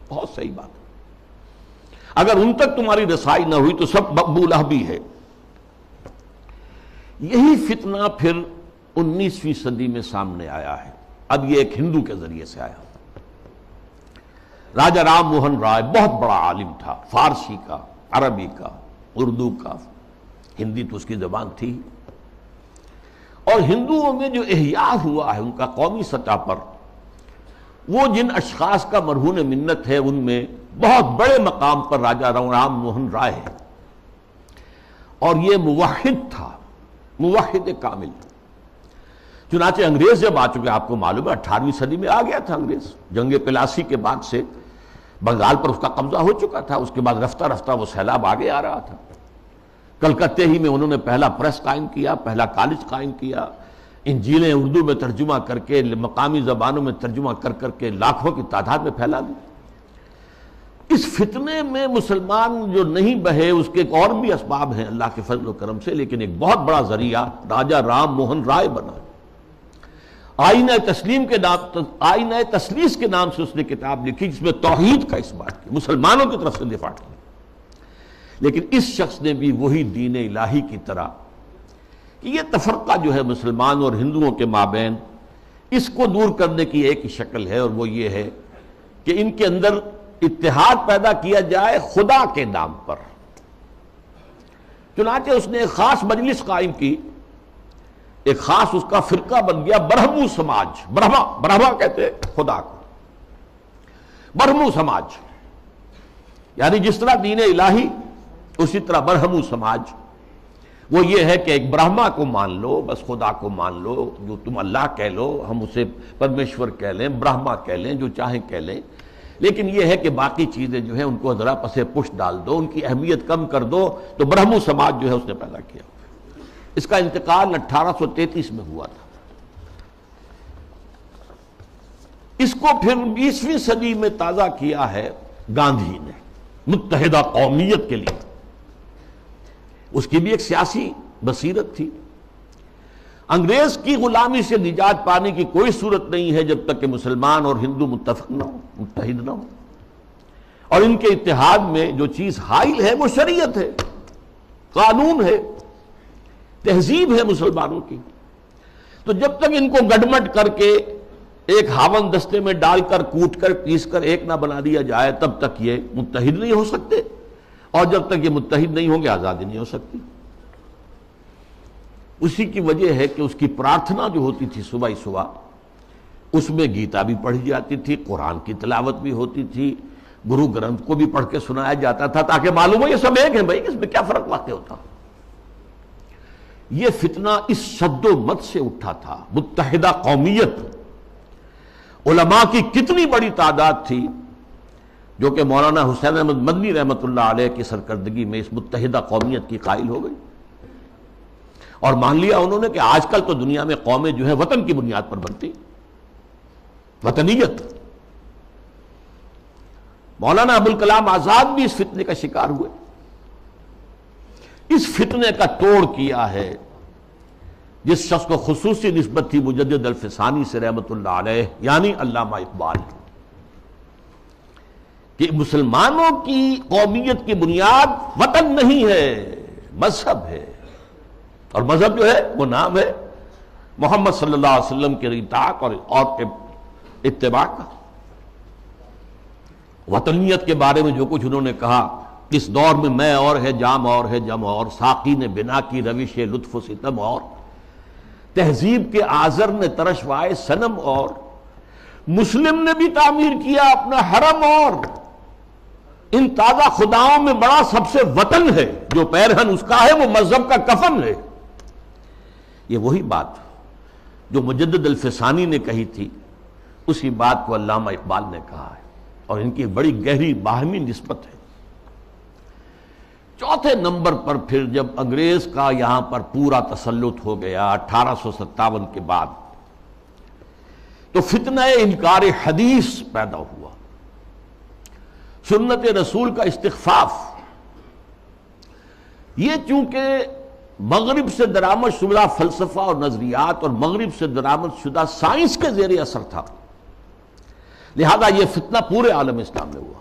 بہت صحیح بات ہے. اگر ان تک تمہاری رسائی نہ ہوئی تو سب مقبولہ بھی ہے. یہی فتنہ پھر 19ویں صدی میں سامنے آیا ہے. اب یہ ایک ہندو کے ذریعے سے آیا. راجہ رام موہن رائے بہت بڑا عالم تھا, فارسی کا, عربی کا, اردو کا, ہندی تو اس کی زبان تھی. اور ہندوؤں میں جو احیاء ہوا ہے ان کا قومی سطح پر, وہ جن اشخاص کا مرہون منت ہے ان میں بہت بڑے مقام پر راجہ رام موہن رائے ہے. اور یہ موحد تھا, موحد کامل. چنانچہ انگریز جب آ چکے, آپ کو معلوم ہے 18ویں صدی میں آ گیا تھا انگریز. جنگ پلاسی کے بعد سے بنگال پر اس کا قبضہ ہو چکا تھا. اس کے بعد رفتہ رفتہ وہ سیلاب آگے آ رہا تھا. کلکتے ہی میں انہوں نے پہلا پریس قائم کیا, پہلا کالج قائم کیا, انجیلیں اردو میں ترجمہ کر کے, مقامی زبانوں میں ترجمہ کر کر کے لاکھوں کی تعداد میں پھیلا دی. اس فتنے میں مسلمان جو نہیں بہے اس کے ایک اور بھی اسباب ہیں اللہ کے فضل و کرم سے, لیکن ایک بہت بڑا ذریعہ راجہ رام موہن رائے بنا. آئینہ تسلیم کے نام, آئینہ تسلیس کے نام سے اس نے کتاب لکھی جس میں توحید کا اس بات کی, مسلمانوں کی طرف سے دفاع کی. لیکن اس شخص نے بھی وہی دین الہی کی طرح کہ یہ تفرقہ جو ہے مسلمان اور ہندوؤں کے مابین, اس کو دور کرنے کی ایک ہی شکل ہے, اور وہ یہ ہے کہ ان کے اندر اتحاد پیدا کیا جائے خدا کے نام پر. چنانچہ اس نے ایک خاص مجلس قائم کی, ایک خاص اس کا فرقہ بن گیا برہمو سماج. برہما کہتے ہیں خدا کو, برہمو سماج یعنی جس طرح دین الہی اسی طرح برہمو سماج. وہ یہ ہے کہ ایک برہما کو مان لو, بس خدا کو مان لو, جو تم اللہ کہہ لو, ہم اسے پرمیشور کہہ لیں, برہما کہہ لیں, جو چاہیں کہہ لیں, لیکن یہ ہے کہ باقی چیزیں جو ہیں ان کو ذرا پسے پش ڈال دو, ان کی اہمیت کم کر دو. تو برہمو سماج جو ہے اس نے پیدا کیا. اس کا انتقال 1833 میں ہوا تھا. اس کو پھر 20ویں صدی میں تازہ کیا ہے گاندھی نے متحدہ قومیت کے لیے. اس کی بھی ایک سیاسی بصیرت تھی. انگریز کی غلامی سے نجات پانے کی کوئی صورت نہیں ہے جب تک کہ مسلمان اور ہندو متفق نہ ہو, متحد نہ ہو. اور ان کے اتحاد میں جو چیز حائل ہے وہ شریعت ہے, قانون ہے, تہذیب ہے مسلمانوں کی. تو جب تک ان کو گڈمٹ کر کے ایک ہاون دستے میں ڈال کر کوٹ کر پیس کر ایک نہ بنا دیا جائے تب تک یہ متحد نہیں ہو سکتے, اور جب تک یہ متحد نہیں ہوں گے آزادی نہیں ہو سکتی. اسی کی وجہ ہے کہ اس کی پرارتھنا جو ہوتی تھی صبح ہی صبح اس میں گیتا بھی پڑھی جاتی تھی، قرآن کی تلاوت بھی ہوتی تھی، گرو گرنتھ کو بھی پڑھ کے سنایا جاتا تھا تاکہ معلوم ہو یہ سب ایک ہیں بھائی، اس میں کیا فرق واقع ہوتا۔ یہ فتنہ اس شد و مت سے اٹھا تھا، متحدہ قومیت، علماء کی کتنی بڑی تعداد تھی جو کہ مولانا حسین احمد مدنی رحمۃ اللہ علیہ کی سرکردگی میں اس متحدہ قومیت کی قائل ہو گئی، اور مان لیا انہوں نے کہ آج کل تو دنیا میں قومیں جو ہے وطن کی بنیاد پر بنتی، وطنیت۔ مولانا ابوالکلام آزاد بھی اس فتنے کا شکار ہوئے۔ اس فتنے کا توڑ کیا ہے جس شخص کو خصوصی نسبت تھی مجدد الفسانی سے رحمۃ اللہ علیہ، یعنی علامہ اقبال، کہ مسلمانوں کی قومیت کی بنیاد وطن نہیں ہے، مذہب ہے، اور مذہب جو ہے وہ نام ہے محمد صلی اللہ علیہ وسلم کے اطاعت اور اتباع کا۔ وطنیت کے بارے میں جو کچھ انہوں نے کہا، اس دور میں میں اور ہے، جام اور ہے، جم اور، ساقی نے بنا کی روش لطف و ستم اور، تہذیب کے آزر نے ترشوائے صنم اور، مسلم نے بھی تعمیر کیا اپنا حرم اور، ان تازہ خداؤں میں بڑا سب سے وطن ہے، جو پیرہن اس کا ہے وہ مذہب کا کفن ہے۔ یہ وہی بات جو مجدد الفسانی نے کہی تھی، اسی بات کو علامہ اقبال نے کہا ہے، اور ان کی بڑی گہری باہمی نسبت ہے۔ چوتھے نمبر پر پھر جب انگریز کا یہاں پر پورا تسلط ہو گیا 1857 کے بعد، تو فتنہ انکار حدیث پیدا ہوا، سنت رسول کا استخفاف۔ یہ چونکہ مغرب سے درآمد شدہ فلسفہ اور نظریات اور مغرب سے درآمد شدہ سائنس کے زیر اثر تھا، لہذا یہ فتنہ پورے عالم اسلام میں ہوا،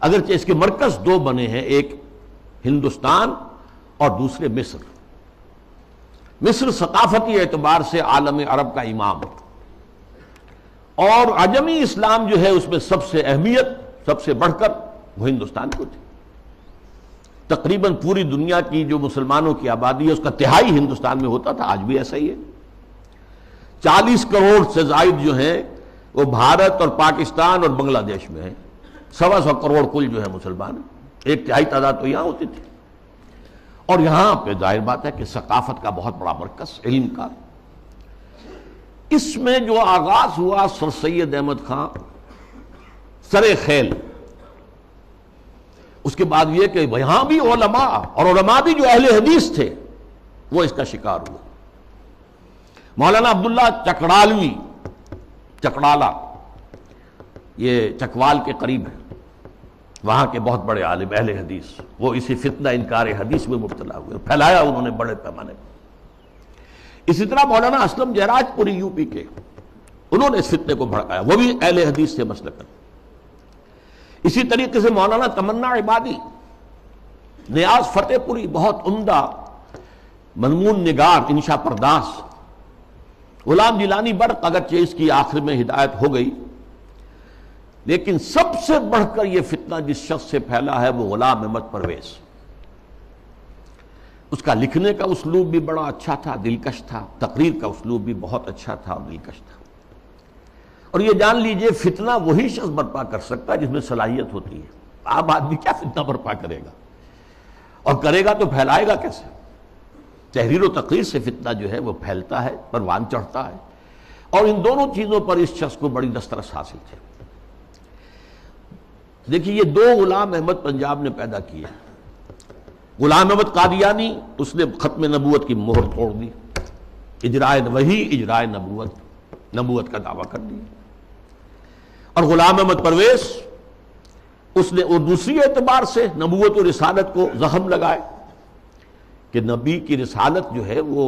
اگرچہ اس کے مرکز دو بنے ہیں، ایک ہندوستان اور دوسرے مصر۔ مصر ثقافتی اعتبار سے عالم عرب کا امام، اور عجمی اسلام جو ہے اس میں سب سے اہمیت سب سے بڑھ کر وہ ہندوستان کو تھی۔ تقریباً پوری دنیا کی جو مسلمانوں کی آبادی ہے اس کا تہائی ہندوستان میں ہوتا تھا، آج بھی ایسا ہی ہے۔ 40 کروڑ سے زائد جو ہیں وہ بھارت اور پاکستان اور بنگلہ دیش میں ہیں، 125 کروڑ کل جو ہے مسلمان، ایک تہائی تعداد تو یہاں ہوتی تھی، اور یہاں پہ ظاہر بات ہے کہ ثقافت کا بہت بڑا مرکز، علم کا۔ اس میں جو آغاز ہوا سر سید احمد خان سر خیل، اس کے بعد یہ کہ یہاں بھی علماء، اور علماء بھی جو اہل حدیث تھے، وہ اس کا شکار ہوئے۔ مولانا عبداللہ چکڑالوی، چکڑالہ یہ چکوال کے قریب ہے، وہاں کے بہت بڑے عالم اہل حدیث، وہ اسی فتنہ انکار حدیث میں مبتلا ہوئے، پھیلایا انہوں نے بڑے پیمانے پر۔ اسی طرح مولانا اسلم جیراج پوری یو پی کے، انہوں نے اس فتنے کو بھڑکایا، وہ بھی اہل حدیث سے مسلک۔ اسی طریقے سے مولانا تمنا عبادی، نیاز فتح پوری، بہت عمدہ مضمون نگار، انشا پرداس۔ غلام جیلانی برق، اگرچہ اس کی آخر میں ہدایت ہو گئی، لیکن سب سے بڑھ کر یہ فتنہ جس شخص سے پھیلا ہے وہ غلام احمد پرویز۔ اس کا لکھنے کا اسلوب بھی بڑا اچھا تھا، دلکش تھا، تقریر کا اسلوب بھی بہت اچھا تھا اور دلکش تھا۔ اور یہ جان لیجئے فتنہ وہی شخص برپا کر سکتا ہے جس میں صلاحیت ہوتی ہے۔ عام آدمی کیا فتنہ برپا کرے گا، اور کرے گا تو پھیلائے گا کیسے؟ تحریر و تقریر سے فتنہ جو ہے وہ پھیلتا ہے، پروان چڑھتا ہے، اور ان دونوں چیزوں پر اس شخص کو بڑی دسترس حاصل تھی۔ دیکھیے یہ دو غلام احمد پنجاب نے پیدا کیے۔ غلام احمد قادیانی، اس نے ختم نبوت کی مہر توڑ دی، اجرائے وحی، اجرائے نبوت کا دعویٰ کر دیا۔ اور غلام احمد پرویز، اس نے اور دوسری اعتبار سے نبوت و رسالت کو زخم لگائے کہ نبی کی رسالت جو ہے وہ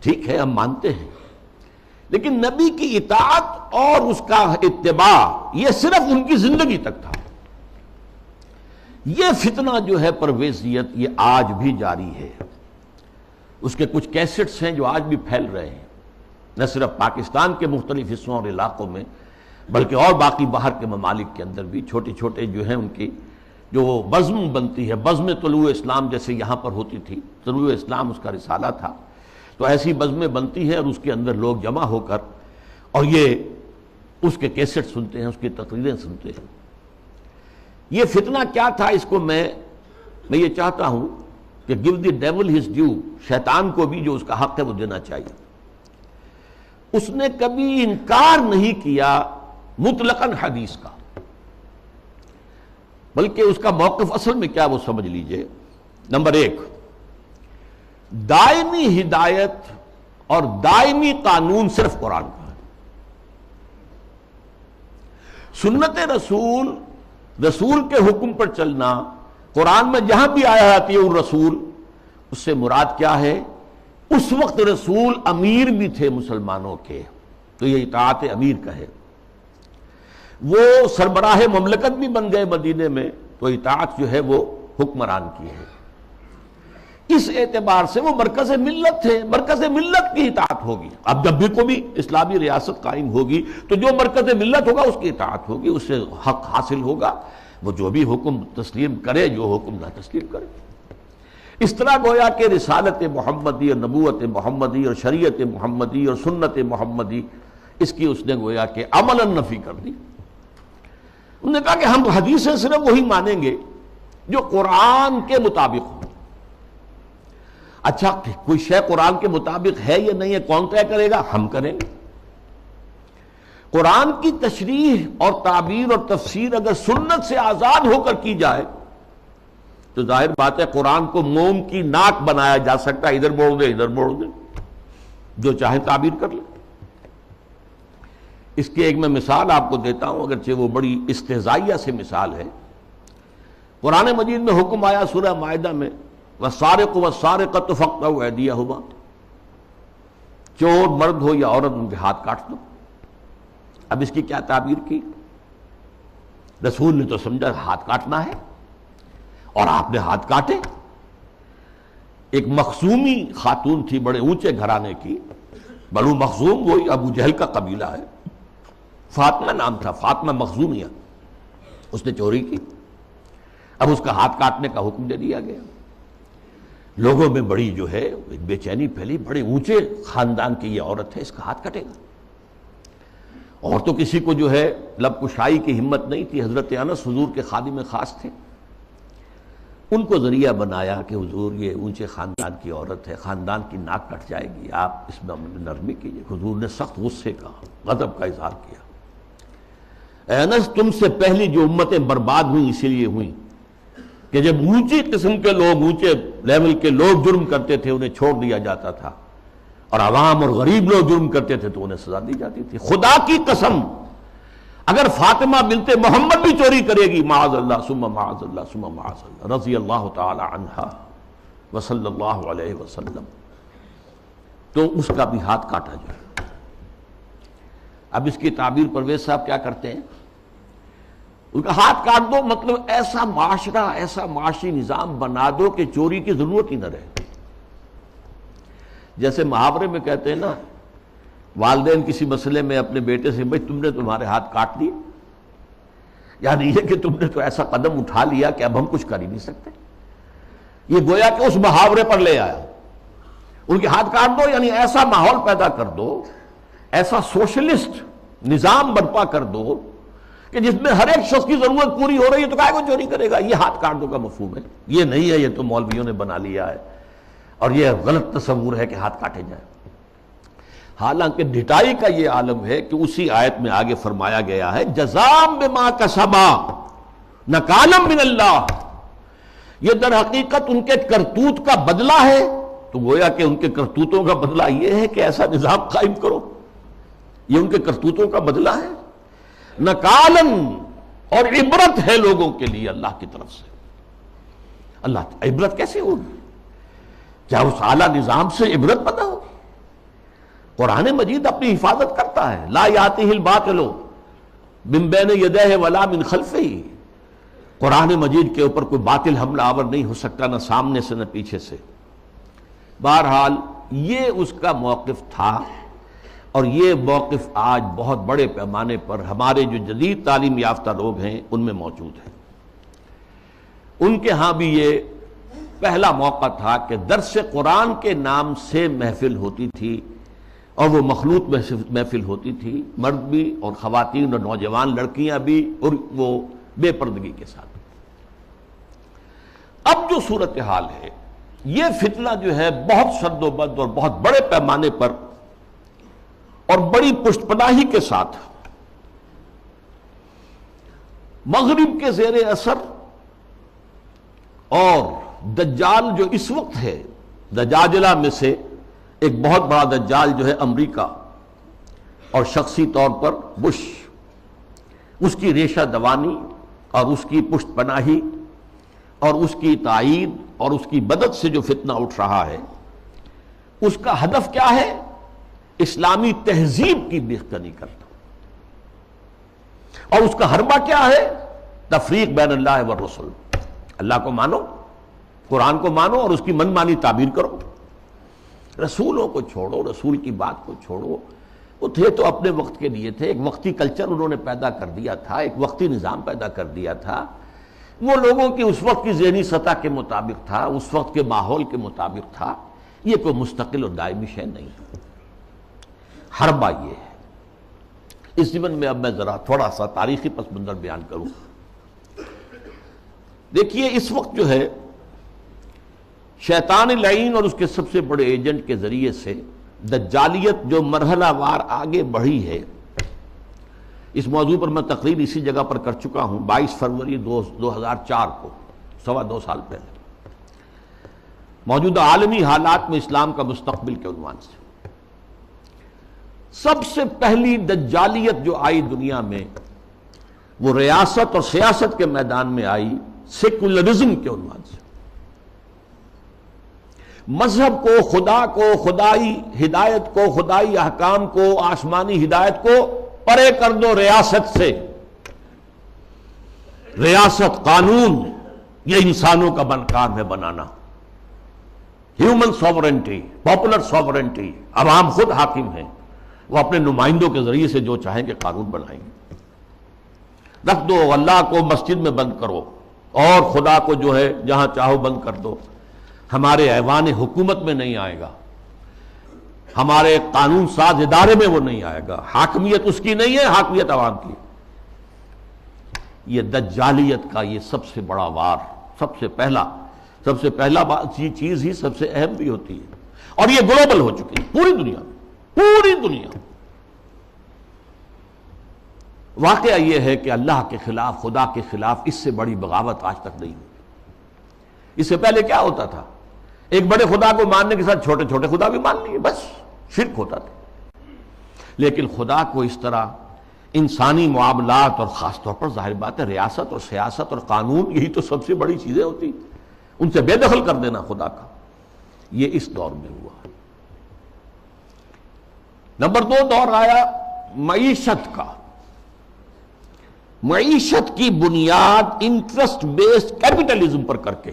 ٹھیک ہے، ہم مانتے ہیں، لیکن نبی کی اطاعت اور اس کا اتباع یہ صرف ان کی زندگی تک تھا۔ یہ فتنہ جو ہے پرویزیت، یہ آج بھی جاری ہے۔ اس کے کچھ کیسٹس ہیں جو آج بھی پھیل رہے ہیں، نہ صرف پاکستان کے مختلف حصوں اور علاقوں میں، بلکہ اور باقی باہر کے ممالک کے اندر بھی چھوٹے چھوٹے جو ہیں ان کی جو بزم بنتی ہے، بزم طلوع اسلام جیسے یہاں پر ہوتی تھی، طلوع اسلام اس کا رسالہ تھا، تو ایسی بزمیں بنتی ہیں اور اس کے اندر لوگ جمع ہو کر اور یہ اس کے کیسٹ سنتے ہیں، اس کی تقریریں سنتے ہیں۔ یہ فتنہ کیا تھا، اس کو میں یہ چاہتا ہوں کہ give the devil his due، شیطان کو بھی جو اس کا حق ہے وہ دینا چاہیے۔ اس نے کبھی انکار نہیں کیا مطلقاً حدیث کا، بلکہ اس کا موقف اصل میں کیا وہ سمجھ لیجئے۔ نمبر 1، دائمی ہدایت اور دائمی قانون صرف قرآن کا ہے۔ سنت رسول کے حکم پر چلنا، قرآن میں جہاں بھی آیا ہے اطیعوا الرسول، اس سے مراد کیا ہے؟ اس وقت رسول امیر بھی تھے مسلمانوں کے، تو یہ اطاعت امیر کا ہے۔ وہ سربراہ مملکت بھی بن گئے مدینے میں، تو اطاعت جو ہے وہ حکمران کی ہے۔ اس اعتبار سے وہ مرکز ملت تھے، مرکز ملت کی اطاعت ہوگی۔ اب جب بھی کوئی اسلامی ریاست قائم ہوگی تو جو مرکز ملت ہوگا اس کی اطاعت ہوگی، اس سے حق حاصل ہوگا، وہ جو بھی حکم تسلیم کرے، جو حکم نہ تسلیم کرے۔ اس طرح گویا کہ رسالت محمدی اور نبوت محمدی اور شریعت محمدی اور سنت محمدی، اس کی اس نے گویا کہ عملاً نفی کر دی۔ انہوں نے کہا کہ ہم حدیثیں صرف وہی مانیں گے جو قرآن کے مطابق ہو۔ اچھا، کوئی شے قرآن کے مطابق ہے یا نہیں ہے کون طے کرے گا؟ ہم کریں گے۔ قرآن کی تشریح اور تعبیر اور تفسیر اگر سنت سے آزاد ہو کر کی جائے تو ظاہر بات ہے قرآن کو موم کی ناک بنایا جا سکتا ہے، ادھر موڑ دے ادھر موڑ دے، جو چاہے تعبیر کر لے۔ اس کی ایک میں مثال آپ کو دیتا ہوں، اگرچہ وہ بڑی استہزائیہ سے مثال ہے۔ قرآن مجید میں حکم آیا سورہ مائدہ میں، وَالسَّارِقُ وَالسَّارِقَةُ فَاقْطَعُوا أَيْدِيَهُمَا، چور مرد ہو یا عورت ان کے ہاتھ کاٹ دو۔ اب اس کی کیا تعبیر کی؟ رسول نے تو سمجھا ہاتھ کاٹنا ہے، اور آپ نے ہاتھ کاٹے۔ ایک مخزومی خاتون تھی بڑے اونچے گھرانے کی، بنو مخزوم وہی ابو جہل کا قبیلہ ہے، فاطمہ نام تھا، فاطمہ مخزومیہ، اس نے چوری کی۔ اب اس کا ہاتھ کاٹنے کا حکم دے دیا گیا۔ لوگوں میں بڑی جو ہے بے چینی پھیلی، بڑے اونچے خاندان کی یہ عورت ہے، اس کا ہاتھ کٹے گا۔ اور تو کسی کو جو ہے لب کشائی کی ہمت نہیں تھی۔ حضرت انس حضور کے خادم خاص تھے، ان کو ذریعہ بنایا کہ حضور یہ اونچے خاندان کی عورت ہے، خاندان کی ناک کٹ جائے گی، آپ اس میں نرمی کیجیے۔ حضور نے سخت غصے کا، غضب کا اظہار کیا۔ اے انس، تم سے پہلی جو امتیں برباد ہوئیں اسی لیے ہوئیں کہ جب اونچی قسم کے لوگ، اونچے لیول کے لوگ جرم کرتے تھے انہیں چھوڑ دیا جاتا تھا، اور عوام اور غریب لوگ جرم کرتے تھے تو انہیں سزا دی جاتی تھی۔ خدا کی قسم، اگر فاطمہ بنت محمد بھی چوری کرے گی، معاذ اللہ ثم معاذ اللہ ثم معاذ اللہ، رضی اللہ تعالی عنہا وصلی اللہ علیہ وسلم، تو اس کا بھی ہاتھ کاٹا جائے۔ اب اس کی تعبیر پرویز صاحب کیا کرتے ہیں؟ ان کا ہاتھ کاٹ دو مطلب ایسا معاشرہ، ایسا معاشی نظام بنا دو کہ چوری کی ضرورت ہی نہ رہے۔ جیسے محاورے میں کہتے ہیں نا، والدین کسی مسئلے میں اپنے بیٹے سے، بھائی تم نے تمہارے ہاتھ کاٹ دیے، یعنی یہ کہ تم نے تو ایسا قدم اٹھا لیا کہ اب ہم کچھ کر ہی نہیں سکتے۔ یہ گویا کہ اس محاورے پر لے آیا، ان کے ہاتھ کاٹ دو یعنی ایسا ماحول پیدا کر دو، ایسا سوشلسٹ نظام برپا کر دو کہ جس میں ہر ایک شخص کی ضرورت پوری ہو رہی ہے تو کائے کو چوری کرے گا۔ یہ ہاتھ کاٹ دو کا مفہوم ہے، یہ نہیں ہے، یہ تو مولویوں نے بنا لیا ہے، اور یہ غلط تصور ہے کہ ہاتھ کاٹے جائیں۔ حالانکہ ڈھٹائی کا یہ عالم ہے کہ اسی آیت میں آگے فرمایا گیا ہے جزاء بما کسبا نکالا من اللہ، یہ در حقیقت ان کے کرتوت کا بدلہ ہے۔ تو گویا کہ ان کے کرتوتوں کا بدلہ یہ ہے کہ ایسا نظام قائم کرو، یہ ان کے کرتوتوں کا بدلہ ہے۔ نکالن، اور عبرت ہے لوگوں کے لیے اللہ کی طرف سے۔ اللہ عبرت کیسے ہوگی؟ کیا اس اعلیٰ نظام سے عبرت پیدا ہوگی؟ قرآن مجید اپنی حفاظت کرتا ہے، لا یاتیہ الباطل من بین یدیہ ولا من خلفہ، قرآن مجید کے اوپر کوئی باطل حملہ آور نہیں ہو سکتا، نہ سامنے سے نہ پیچھے سے۔ بہرحال یہ اس کا موقف تھا، اور یہ موقف آج بہت بڑے پیمانے پر ہمارے جو جدید تعلیم یافتہ لوگ ہیں ان میں موجود ہے۔ ان کے ہاں بھی یہ پہلا موقع تھا کہ درس قرآن کے نام سے محفل ہوتی تھی، اور وہ مخلوط محفل ہوتی تھی، مرد بھی اور خواتین اور نوجوان لڑکیاں بھی، اور وہ بے پردگی کے ساتھ۔ اب جو صورتحال ہے، یہ فتنہ جو ہے بہت شد و بد اور بہت بڑے پیمانے پر اور بڑی پشت پناہی کے ساتھ مغرب کے زیر اثر، اور دجال جو اس وقت ہے، دجاجلہ میں سے ایک بہت بڑا دجال جو ہے امریکہ، اور شخصی طور پر بش، اس کی ریشہ دوانی اور اس کی پشت پناہی اور اس کی تائید اور اس کی مدد سے جو فتنہ اٹھ رہا ہے، اس کا ہدف کیا ہے؟ اسلامی تہذیب کی بیخکنی کرنا، اور اس کا حربہ کیا ہے؟ تفریق بین اللہ والرسل۔ اللہ کو مانو، قرآن کو مانو، اور اس کی من مانی تعبیر کرو، رسولوں کو چھوڑو، رسول کی بات کو چھوڑو۔ وہ تھے تو اپنے وقت کے لیے تھے، ایک وقتی کلچر انہوں نے پیدا کر دیا تھا، ایک وقتی نظام پیدا کر دیا تھا، وہ لوگوں کی اس وقت کی ذہنی سطح کے مطابق تھا، اس وقت کے ماحول کے مطابق تھا، یہ کوئی مستقل اور دائمی شے نہیں۔ حربہ یہ ہے۔ اس ضمن میں اب میں ذرا تھوڑا سا تاریخی پس منظر بیان کروں۔ دیکھیے، اس وقت جو ہے شیطان لعین اور اس کے سب سے بڑے ایجنٹ کے ذریعے سے دجالیت جو مرحلہ وار آگے بڑھی ہے، اس موضوع پر میں تقریر اسی جگہ پر کر چکا ہوں 22 فروری 2004 کو، 2.25 سال پہلے، موجودہ عالمی حالات میں اسلام کا مستقبل کے عنوان سے۔ سب سے پہلی دجالیت جو آئی دنیا میں، وہ ریاست اور سیاست کے میدان میں آئی، سیکولرزم کے عنوان سے۔ مذہب کو، خدا کو، خدائی ہدایت کو، خدائی احکام کو، آسمانی ہدایت کو پرے کر دو ریاست سے۔ ریاست، قانون، یہ انسانوں کا کام ہے بنانا۔ ہیومن سوورنٹی، پاپولر سوورنٹی، عوام خود حاکم ہیں، وہ اپنے نمائندوں کے ذریعے سے جو چاہیں کہ قانون بنائیں گے۔ رکھ دو، اللہ کو مسجد میں بند کرو، اور خدا کو جو ہے جہاں چاہو بند کر دو، ہمارے ایوان حکومت میں نہیں آئے گا، ہمارے قانون ساز ادارے میں وہ نہیں آئے گا، حاکمیت اس کی نہیں ہے، حاکمیت عوام کی۔ یہ دجالیت کا یہ سب سے بڑا وار، سب سے پہلا چیز ہی سب سے اہم بھی ہوتی ہے، اور یہ گلوبل ہو چکی ہے پوری دنیا میں، پوری دنیا۔ واقعہ یہ ہے کہ اللہ کے خلاف، خدا کے خلاف اس سے بڑی بغاوت آج تک نہیں ہوئی۔ اس سے پہلے کیا ہوتا تھا؟ ایک بڑے خدا کو ماننے کے ساتھ چھوٹے چھوٹے خدا بھی مان لیے، بس شرک ہوتا تھا۔ لیکن خدا کو اس طرح انسانی معاملات، اور خاص طور پر ظاہر بات ہے ریاست اور سیاست اور قانون، یہی تو سب سے بڑی چیزیں ہوتی، ان سے بے دخل کر دینا خدا کا، یہ اس دور میں ہوا۔ نمبر 2 دور آیا معیشت کا۔ معیشت کی بنیاد انٹرسٹ بیسڈ کیپٹلزم پر کر کے،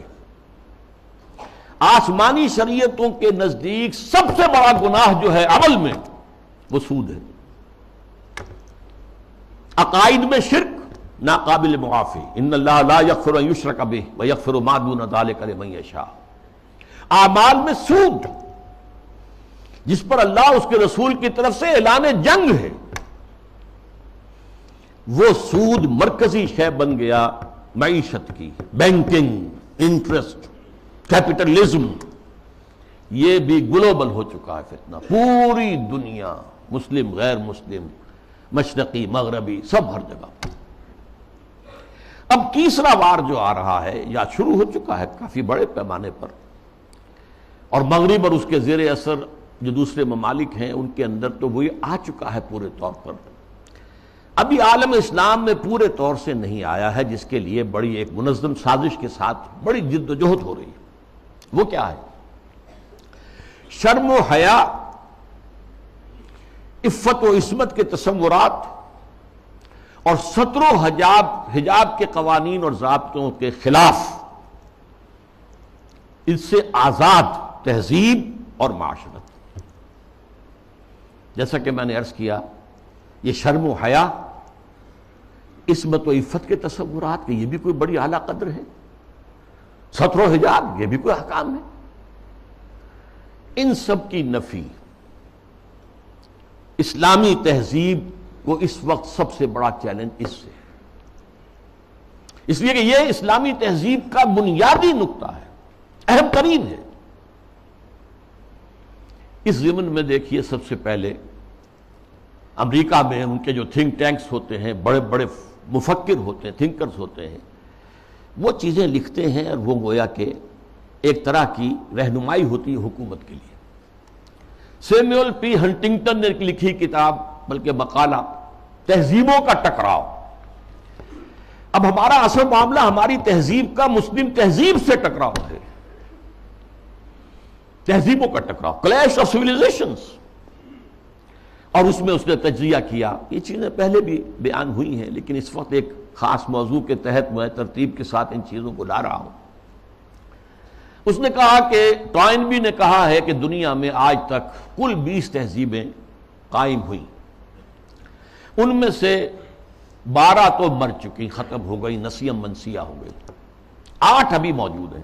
آسمانی شریعتوں کے نزدیک سب سے بڑا گناہ جو ہے عمل میں، وہ سود ہے۔ عقائد میں شرک ناقابل معافی، ان اللہ لا یغفر ان یشرک بہ ویغفر ما دون ذلک لمن یشاء۔ اعمال میں سود، جس پر اللہ اس کے رسول کی طرف سے اعلان جنگ ہے، وہ سود مرکزی شے بن گیا معیشت کی۔ بینکنگ، انٹرسٹ، کیپٹلزم، یہ بھی گلوبل ہو چکا ہے فتنہ، پوری دنیا، مسلم غیر مسلم، مشرقی مغربی، سب ہر جگہ۔ اب تیسرا وار جو آ رہا ہے یا شروع ہو چکا ہے کافی بڑے پیمانے پر، اور مغرب اور اس کے زیر اثر جو دوسرے ممالک ہیں ان کے اندر تو وہ آ چکا ہے پورے طور پر۔ ابھی عالم اسلام میں پورے طور سے نہیں آیا ہے، جس کے لیے بڑی ایک منظم سازش کے ساتھ بڑی جد و جہد ہو رہی ہے۔ وہ کیا ہے؟ شرم و حیا، عفت و عصمت کے تصورات، اور ستر و حجاب کے قوانین اور ضابطوں کے خلاف، اس سے آزاد تہذیب اور معاشرت۔ جیسا کہ میں نے عرض کیا، یہ شرم و حیا، عصمت و عفت کے تصورات، کہ یہ بھی کوئی بڑی اعلیٰ قدر ہے، ستر و حجاب یہ بھی کوئی احکام ہے، ان سب کی نفی اسلامی تہذیب کو اس وقت سب سے بڑا چیلنج اس سے، اس لیے کہ یہ اسلامی تہذیب کا بنیادی نقطہ ہے، اہم ترین ہے۔ اس ضمن میں دیکھیے، سب سے پہلے امریکہ میں ان کے جو تھنک ٹینکس ہوتے ہیں، بڑے بڑے مفکر ہوتے ہیں، تھنکرز ہوتے ہیں، وہ چیزیں لکھتے ہیں اور وہ گویا کہ ایک طرح کی رہنمائی ہوتی ہے حکومت کے لیے۔ سیموئل پی ہنٹنگٹن نے لکھی کتاب، بلکہ مقالہ، تہذیبوں کا ٹکراؤ۔ اب ہمارا اصل معاملہ ہماری تہذیب کا مسلم تہذیب سے ٹکراؤ ہے، تہذیبوں کا ٹکراؤ، کلیش آف سویلائزیشنز۔ اور اس میں اس نے تجزیہ کیا، یہ چیزیں پہلے بھی بیان ہوئی ہیں، لیکن اس وقت ایک خاص موضوع کے تحت میں ترتیب کے ساتھ ان چیزوں کو لا رہا ہوں۔ اس نے کہا کہ ٹوائنبی نے کہا ہے کہ دنیا میں آج تک کل 20 تہذیبیں قائم ہوئیں، ان میں سے 12 تو مر چکی، ختم ہو گئی، نسیم منسیہ ہو گئی، 8 ابھی موجود ہیں۔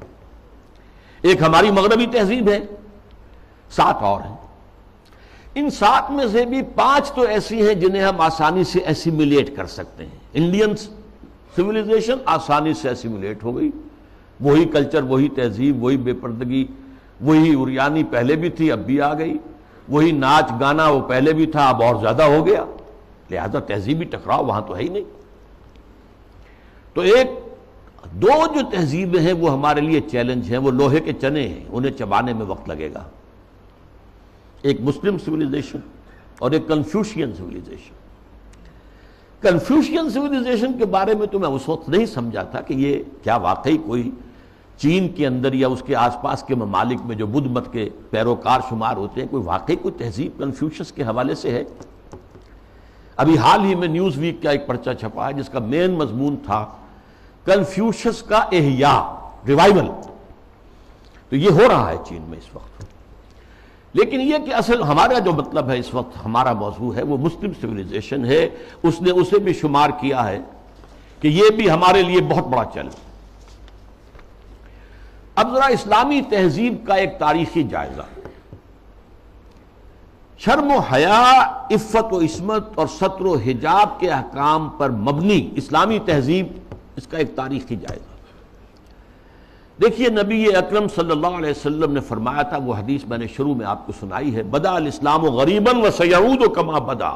ایک ہماری مغربی تہذیب ہے، 7 اور ہیں۔ ان 7 میں سے بھی 5 تو ایسی ہیں جنہیں ہم آسانی سے ایسیمیلیٹ کر سکتے ہیں۔ انڈین سویلائزیشن آسانی سے ایسیمیلیٹ ہو گئی، وہی کلچر، وہی تہذیب، وہی بے پردگی، وہی اریانی پہلے بھی تھی اب بھی آ گئی، وہی ناچ گانا وہ پہلے بھی تھا اب اور زیادہ ہو گیا، لہذا تہذیبی ٹکراؤ وہاں تو ہے ہی نہیں۔ تو دو جو تہذیبیں ہیں وہ ہمارے لیے چیلنج ہیں، وہ لوہے کے چنے ہیں، انہیں چبانے میں وقت لگے گا۔ ایک مسلم سویلائزیشن اور ایک کنفیوشین سویلائزیشن۔ کنفیوشین سویلائزیشن کے بارے میں تو میں اس وقت نہیں سمجھا تھا کہ یہ کیا واقعی کوئی چین کے اندر یا اس کے آس پاس کے ممالک میں جو بدھ مت کے پیروکار شمار ہوتے ہیں، کوئی واقعی کوئی تہذیب کنفیوشس کے حوالے سے ہے۔ ابھی حال ہی میں نیوز ویک کا ایک پرچہ چھپا ہے جس کا مین مضمون تھا کنفیوشس کا احیاء، ریوائول۔ تو یہ ہو رہا ہے چین میں اس وقت۔ لیکن یہ کہ اصل ہمارا جو مطلب ہے اس وقت، ہمارا موضوع ہے وہ مسلم سویلائزیشن ہے۔ اس نے اسے بھی شمار کیا ہے کہ یہ بھی ہمارے لیے بہت بڑا چیلنج۔ اب ذرا اسلامی تہذیب کا ایک تاریخی جائزہ۔ شرم و حیا، عفت و عصمت اور ستر و حجاب کے احکام پر مبنی اسلامی تہذیب، اس کا ایک تاریخی جائزہ۔ دیکھیے نبی اکرم صلی اللہ علیہ وسلم نے فرمایا تھا، وہ حدیث میں نے شروع میں آپ کو سنائی ہے، بدا الاسلام غریبا وسیعود کما بدا۔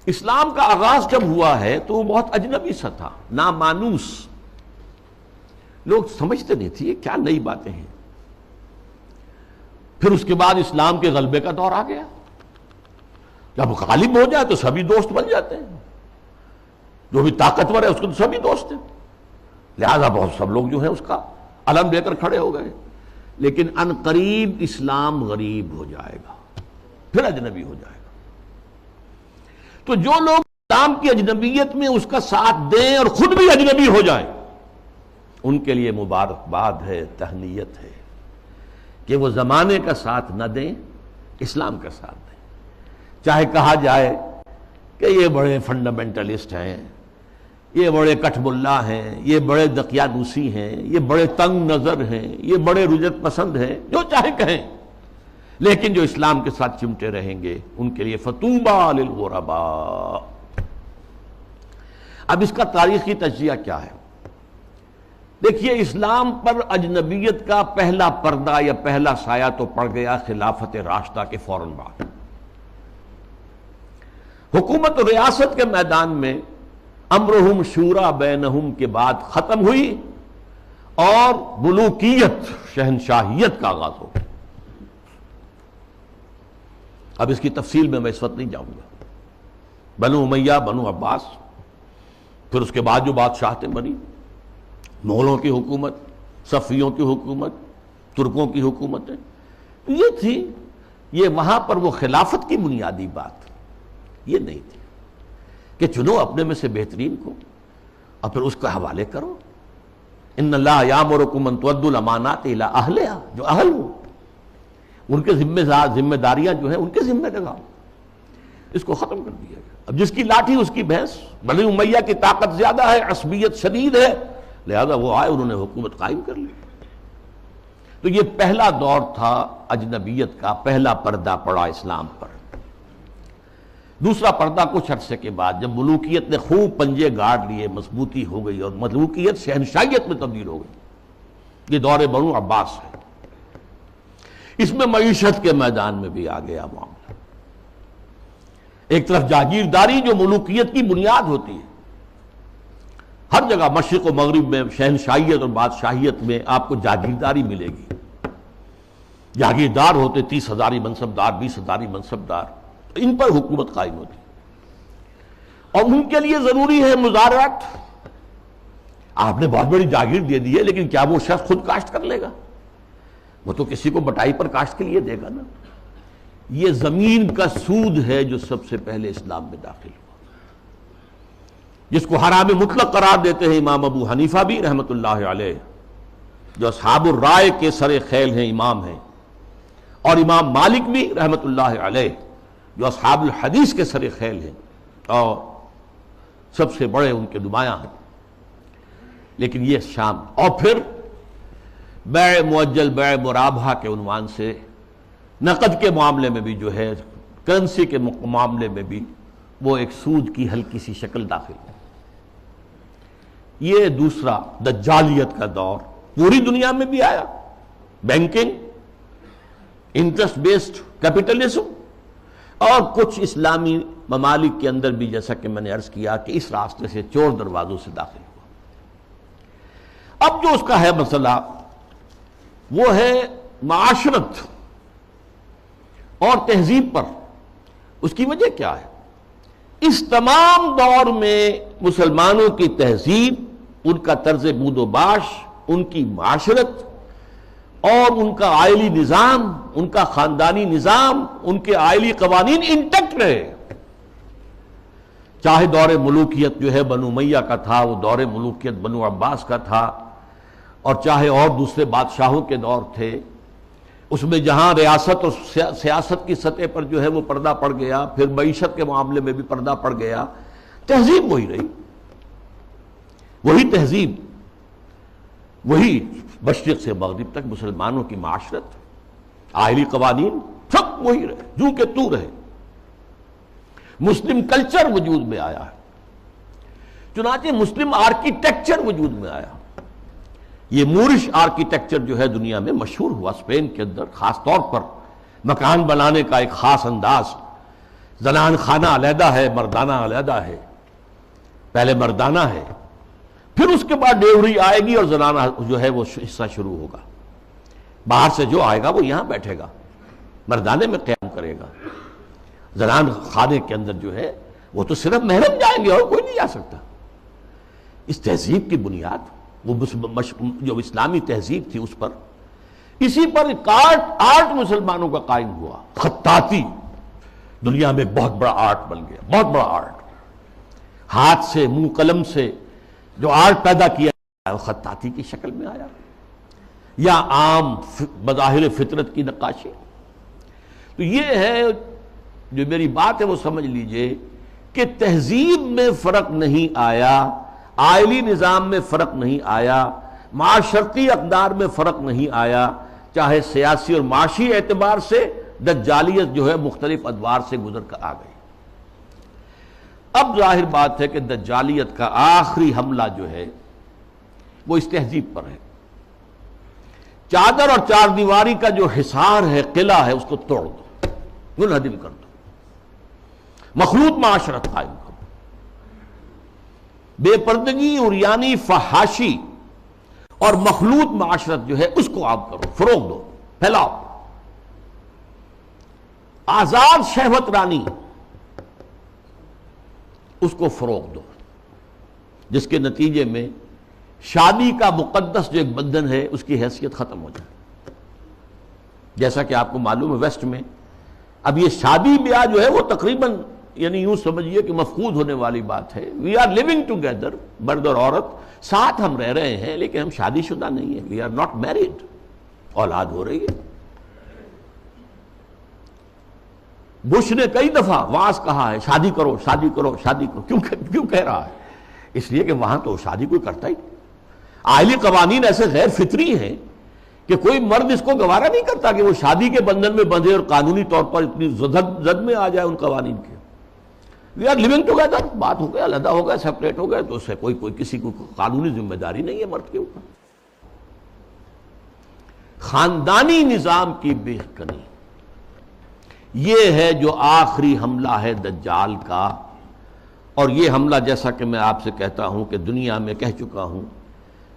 اسلام کا آغاز جب ہوا ہے تو وہ بہت اجنبی سا تھا، نامانوس، لوگ سمجھتے نہیں تھے یہ کیا نئی باتیں ہیں۔ پھر اس کے بعد اسلام کے غلبے کا دور آ گیا، جب غالب ہو جائے تو سبھی دوست بن جاتے ہیں، جو بھی طاقتور ہے اس کو تو سبھی دوست ہیں، لہذا بہت سب لوگ جو ہیں اس کا علم لے کر کھڑے ہو گئے۔ لیکن ان قریب اسلام غریب ہو جائے گا، پھر اجنبی ہو جائے گا۔ تو جو لوگ اسلام کی اجنبیت میں اس کا ساتھ دیں اور خود بھی اجنبی ہو جائیں، ان کے لیے مبارکباد ہے، تہنیت ہے کہ وہ زمانے کا ساتھ نہ دیں، اسلام کا ساتھ دیں۔ چاہے کہا جائے کہ یہ بڑے فنڈامنٹلسٹ ہیں، یہ بڑے کٹھ ملا ہیں، یہ بڑے دقیانوسی ہیں، یہ بڑے تنگ نظر ہیں، یہ بڑے رجت پسند ہیں، جو چاہے کہیں، لیکن جو اسلام کے ساتھ چمٹے رہیں گے ان کے لیے فطوبى للغرباء۔ اب اس کا تاریخی تجزیہ کیا ہے؟ دیکھیے، اسلام پر اجنبیت کا پہلا پردہ یا پہلا سایہ تو پڑ گیا خلافت راشدہ کے فوراً بعد۔ حکومت و ریاست کے میدان میں امرہم شورا بینہم کے بعد ختم ہوئی اور ملوکیت، شہنشاہیت کا آغاز ہو گیا۔ اب اس کی تفصیل میں اس وقت نہیں جاؤں گا۔ بنو امیہ، بنو عباس، پھر اس کے بعد جو بادشاہتیں بنی، مغلوں کی حکومت، صفویوں کی حکومت، ترکوں کی حکومتیں، یہ تھی، یہ وہاں پر وہ خلافت کی بنیادی بات یہ نہیں تھی کہ چنو اپنے میں سے بہترین کو اور پھر اس کا حوالے کرو۔ ان اللہ یامرکم ان تؤدوا الامانات الی اہلہا، جو اہل ہو ان کے ذمہ داریاں جو ہیں ان کے ذمہ لگاؤ۔ اس کو ختم کر دیا گیا۔ اب جس کی لاٹھی اس کی بھینس۔ بنی امیہ کی طاقت زیادہ ہے، عصبیت شدید ہے، لہذا وہ آئے، انہوں نے حکومت قائم کر لی۔ تو یہ پہلا دور تھا اجنبیت کا، پہلا پردہ پڑا اسلام پر۔ دوسرا پردہ کچھ عرصے کے بعد جب ملوکیت نے خوب پنجے گاڑ لیے، مضبوطی ہو گئی اور ملوکیت شہنشاہیت میں تبدیل ہو گئی، یہ دور بنو عباس ہے۔ اس میں معیشت کے میدان میں بھی آ گیا معاملہ۔ ایک طرف جاگیرداری جو ملوکیت کی بنیاد ہوتی ہے، ہر جگہ مشرق و مغرب میں شہنشاہیت اور بادشاہیت میں آپ کو جاگیرداری ملے گی۔ جاگیردار ہوتے 30,000 منصبدار، 20,000 منصبدار، ان پر حکومت قائم ہوتی اور ان کے لیے ضروری ہے مزارعت۔ آپ نے بہت بڑی جاگیر دے دی ہے، لیکن کیا وہ شخص خود کاشت کر لے گا؟ وہ تو کسی کو بٹائی پر کاشت کے لیے دے گا نا۔ یہ زمین کا سود ہے جو سب سے پہلے اسلام میں داخل ہوا، جس کو حرام مطلق قرار دیتے ہیں امام ابو حنیفہ بھی رحمۃ اللہ علیہ، جو اصحاب الرائے کے سر خیل ہیں، امام ہیں، اور امام مالک بھی رحمۃ اللہ علیہ جو اصحاب الحدیث کے سر خیل ہیں اور سب سے بڑے ان کے نمایاں ہیں۔ لیکن یہ شام، اور پھر بیع معجل، بیع مرابحہ کے عنوان سے نقد کے معاملے میں بھی جو ہے، کرنسی کے معاملے میں بھی وہ ایک سود کی ہلکی سی شکل داخل ہے۔ یہ دوسرا دجالیت کا دور پوری دنیا میں بھی آیا، بینکنگ، انٹرسٹ بیسڈ کیپٹلزم، اور کچھ اسلامی ممالک کے اندر بھی، جیسا کہ میں نے عرض کیا کہ اس راستے سے چور دروازوں سے داخل ہوا۔ اب جو اس کا ہے مسئلہ وہ ہے معاشرت اور تہذیب پر۔ اس کی وجہ کیا ہے؟ اس تمام دور میں مسلمانوں کی تہذیب، ان کا طرز بود و باش، ان کی معاشرت اور ان کا عائلی نظام، ان کا خاندانی نظام، ان کے عائلی قوانین انٹیکٹ رہے۔ چاہے دور ملوکیت جو ہے بنو امیہ کا تھا، وہ دور ملوکیت بنو عباس کا تھا، اور چاہے اور دوسرے بادشاہوں کے دور تھے، اس میں جہاں ریاست اور سیاست کی سطح پر جو ہے وہ پردہ پڑ گیا، پھر معیشت کے معاملے میں بھی پردہ پڑ گیا، تہذیب وہی رہی، وہی تہذیب، وہی مشرق سے مغرب تک مسلمانوں کی معاشرت، عائلی قوانین سب وہی رہے، جو کہ تو رہے۔ مسلم کلچر وجود میں آیا ہے، چنانچہ مسلم آرکیٹیکچر وجود میں آیا۔ یہ مورش آرکیٹیکچر جو ہے دنیا میں مشہور ہوا، اسپین کے اندر خاص طور پر مکان بنانے کا ایک خاص انداز، زنان خانہ علیحدہ ہے، مردانہ علیحدہ ہے، پہلے مردانہ ہے، پھر اس کے بعد ڈیوری آئے گی اور زنانہ جو ہے وہ حصہ شروع ہوگا۔ باہر سے جو آئے گا وہ یہاں بیٹھے گا، مردانے میں قیام کرے گا۔ زنان خانے کے اندر جو ہے وہ تو صرف محرم جائیں گے اور کوئی نہیں جا سکتا۔ اس تہذیب کی بنیاد، وہ جو اسلامی تہذیب تھی، اس پر، اسی پر آرٹ مسلمانوں کا قائم ہوا۔ خطاطی دنیا میں بہت بڑا آرٹ بن گیا، بہت بڑا آرٹ، ہاتھ سے، منہ قلم سے جو آرٹ پیدا کیا وہ خطاطی کی شکل میں آیا، یا عام بظاہر فطرت کی نقاشی۔ تو یہ ہے جو میری بات ہے وہ سمجھ لیجئے کہ تہذیب میں فرق نہیں آیا، عائلی نظام میں فرق نہیں آیا، معاشرتی اقدار میں فرق نہیں آیا، چاہے سیاسی اور معاشی اعتبار سے دجالیت جو ہے مختلف ادوار سے گزر کر آ گئی۔ اب ظاہر بات ہے کہ دجالیت کا آخری حملہ جو ہے وہ اس تہذیب پر ہے۔ چادر اور چار دیواری کا جو حصار ہے، قلعہ ہے، اس کو توڑ دو، منہدم کر دو، مخلوط معاشرت قائم کرو، بے پردگی، عریانی، فحاشی اور مخلوط معاشرت جو ہے اس کو عام کرو، فروغ دو، پھیلاؤ۔ آزاد شہوت رانی، اس کو فروغ دو، جس کے نتیجے میں شادی کا مقدس جو ایک بندھن ہے اس کی حیثیت ختم ہو جائے۔ جیسا کہ آپ کو معلوم ہے ویسٹ میں اب یہ شادی بیاہ جو ہے وہ تقریباً یعنی یوں سمجھیے کہ مفقود ہونے والی بات ہے۔ وی آر لیونگ ٹوگیدر، مرد اور عورت ساتھ ہم رہ رہے ہیں، لیکن ہم شادی شدہ نہیں ہیں، وی آر ناٹ میریڈ، اولاد ہو رہی ہے۔ بش نے کئی دفعہ وعظ کہا ہے شادی کرو، شادی کرو، شادی کرو۔ کیوں کہہ رہا ہے؟ اس لیے کہ وہاں تو شادی کوئی کرتا ہی نہیں۔ عائلی قوانین ایسے غیر فطری ہیں کہ کوئی مرد اس کو گوارا نہیں کرتا کہ وہ شادی کے بندھن میں بندھے اور قانونی طور پر اتنی زد میں آ جائے ان قوانین کے۔ وی آر لیونگ ٹوگیدر، بات ہو گیا، علیحدہ ہو گئے، سیپریٹ ہو گئے، تو اس سے کوئی کسی کو قانونی ذمہ داری نہیں ہے مرد کے اوپر۔ خاندانی نظام کی بے کنی، یہ ہے جو آخری حملہ ہے دجال کا، اور یہ حملہ جیسا کہ میں آپ سے کہتا ہوں کہ دنیا میں کہہ چکا ہوں،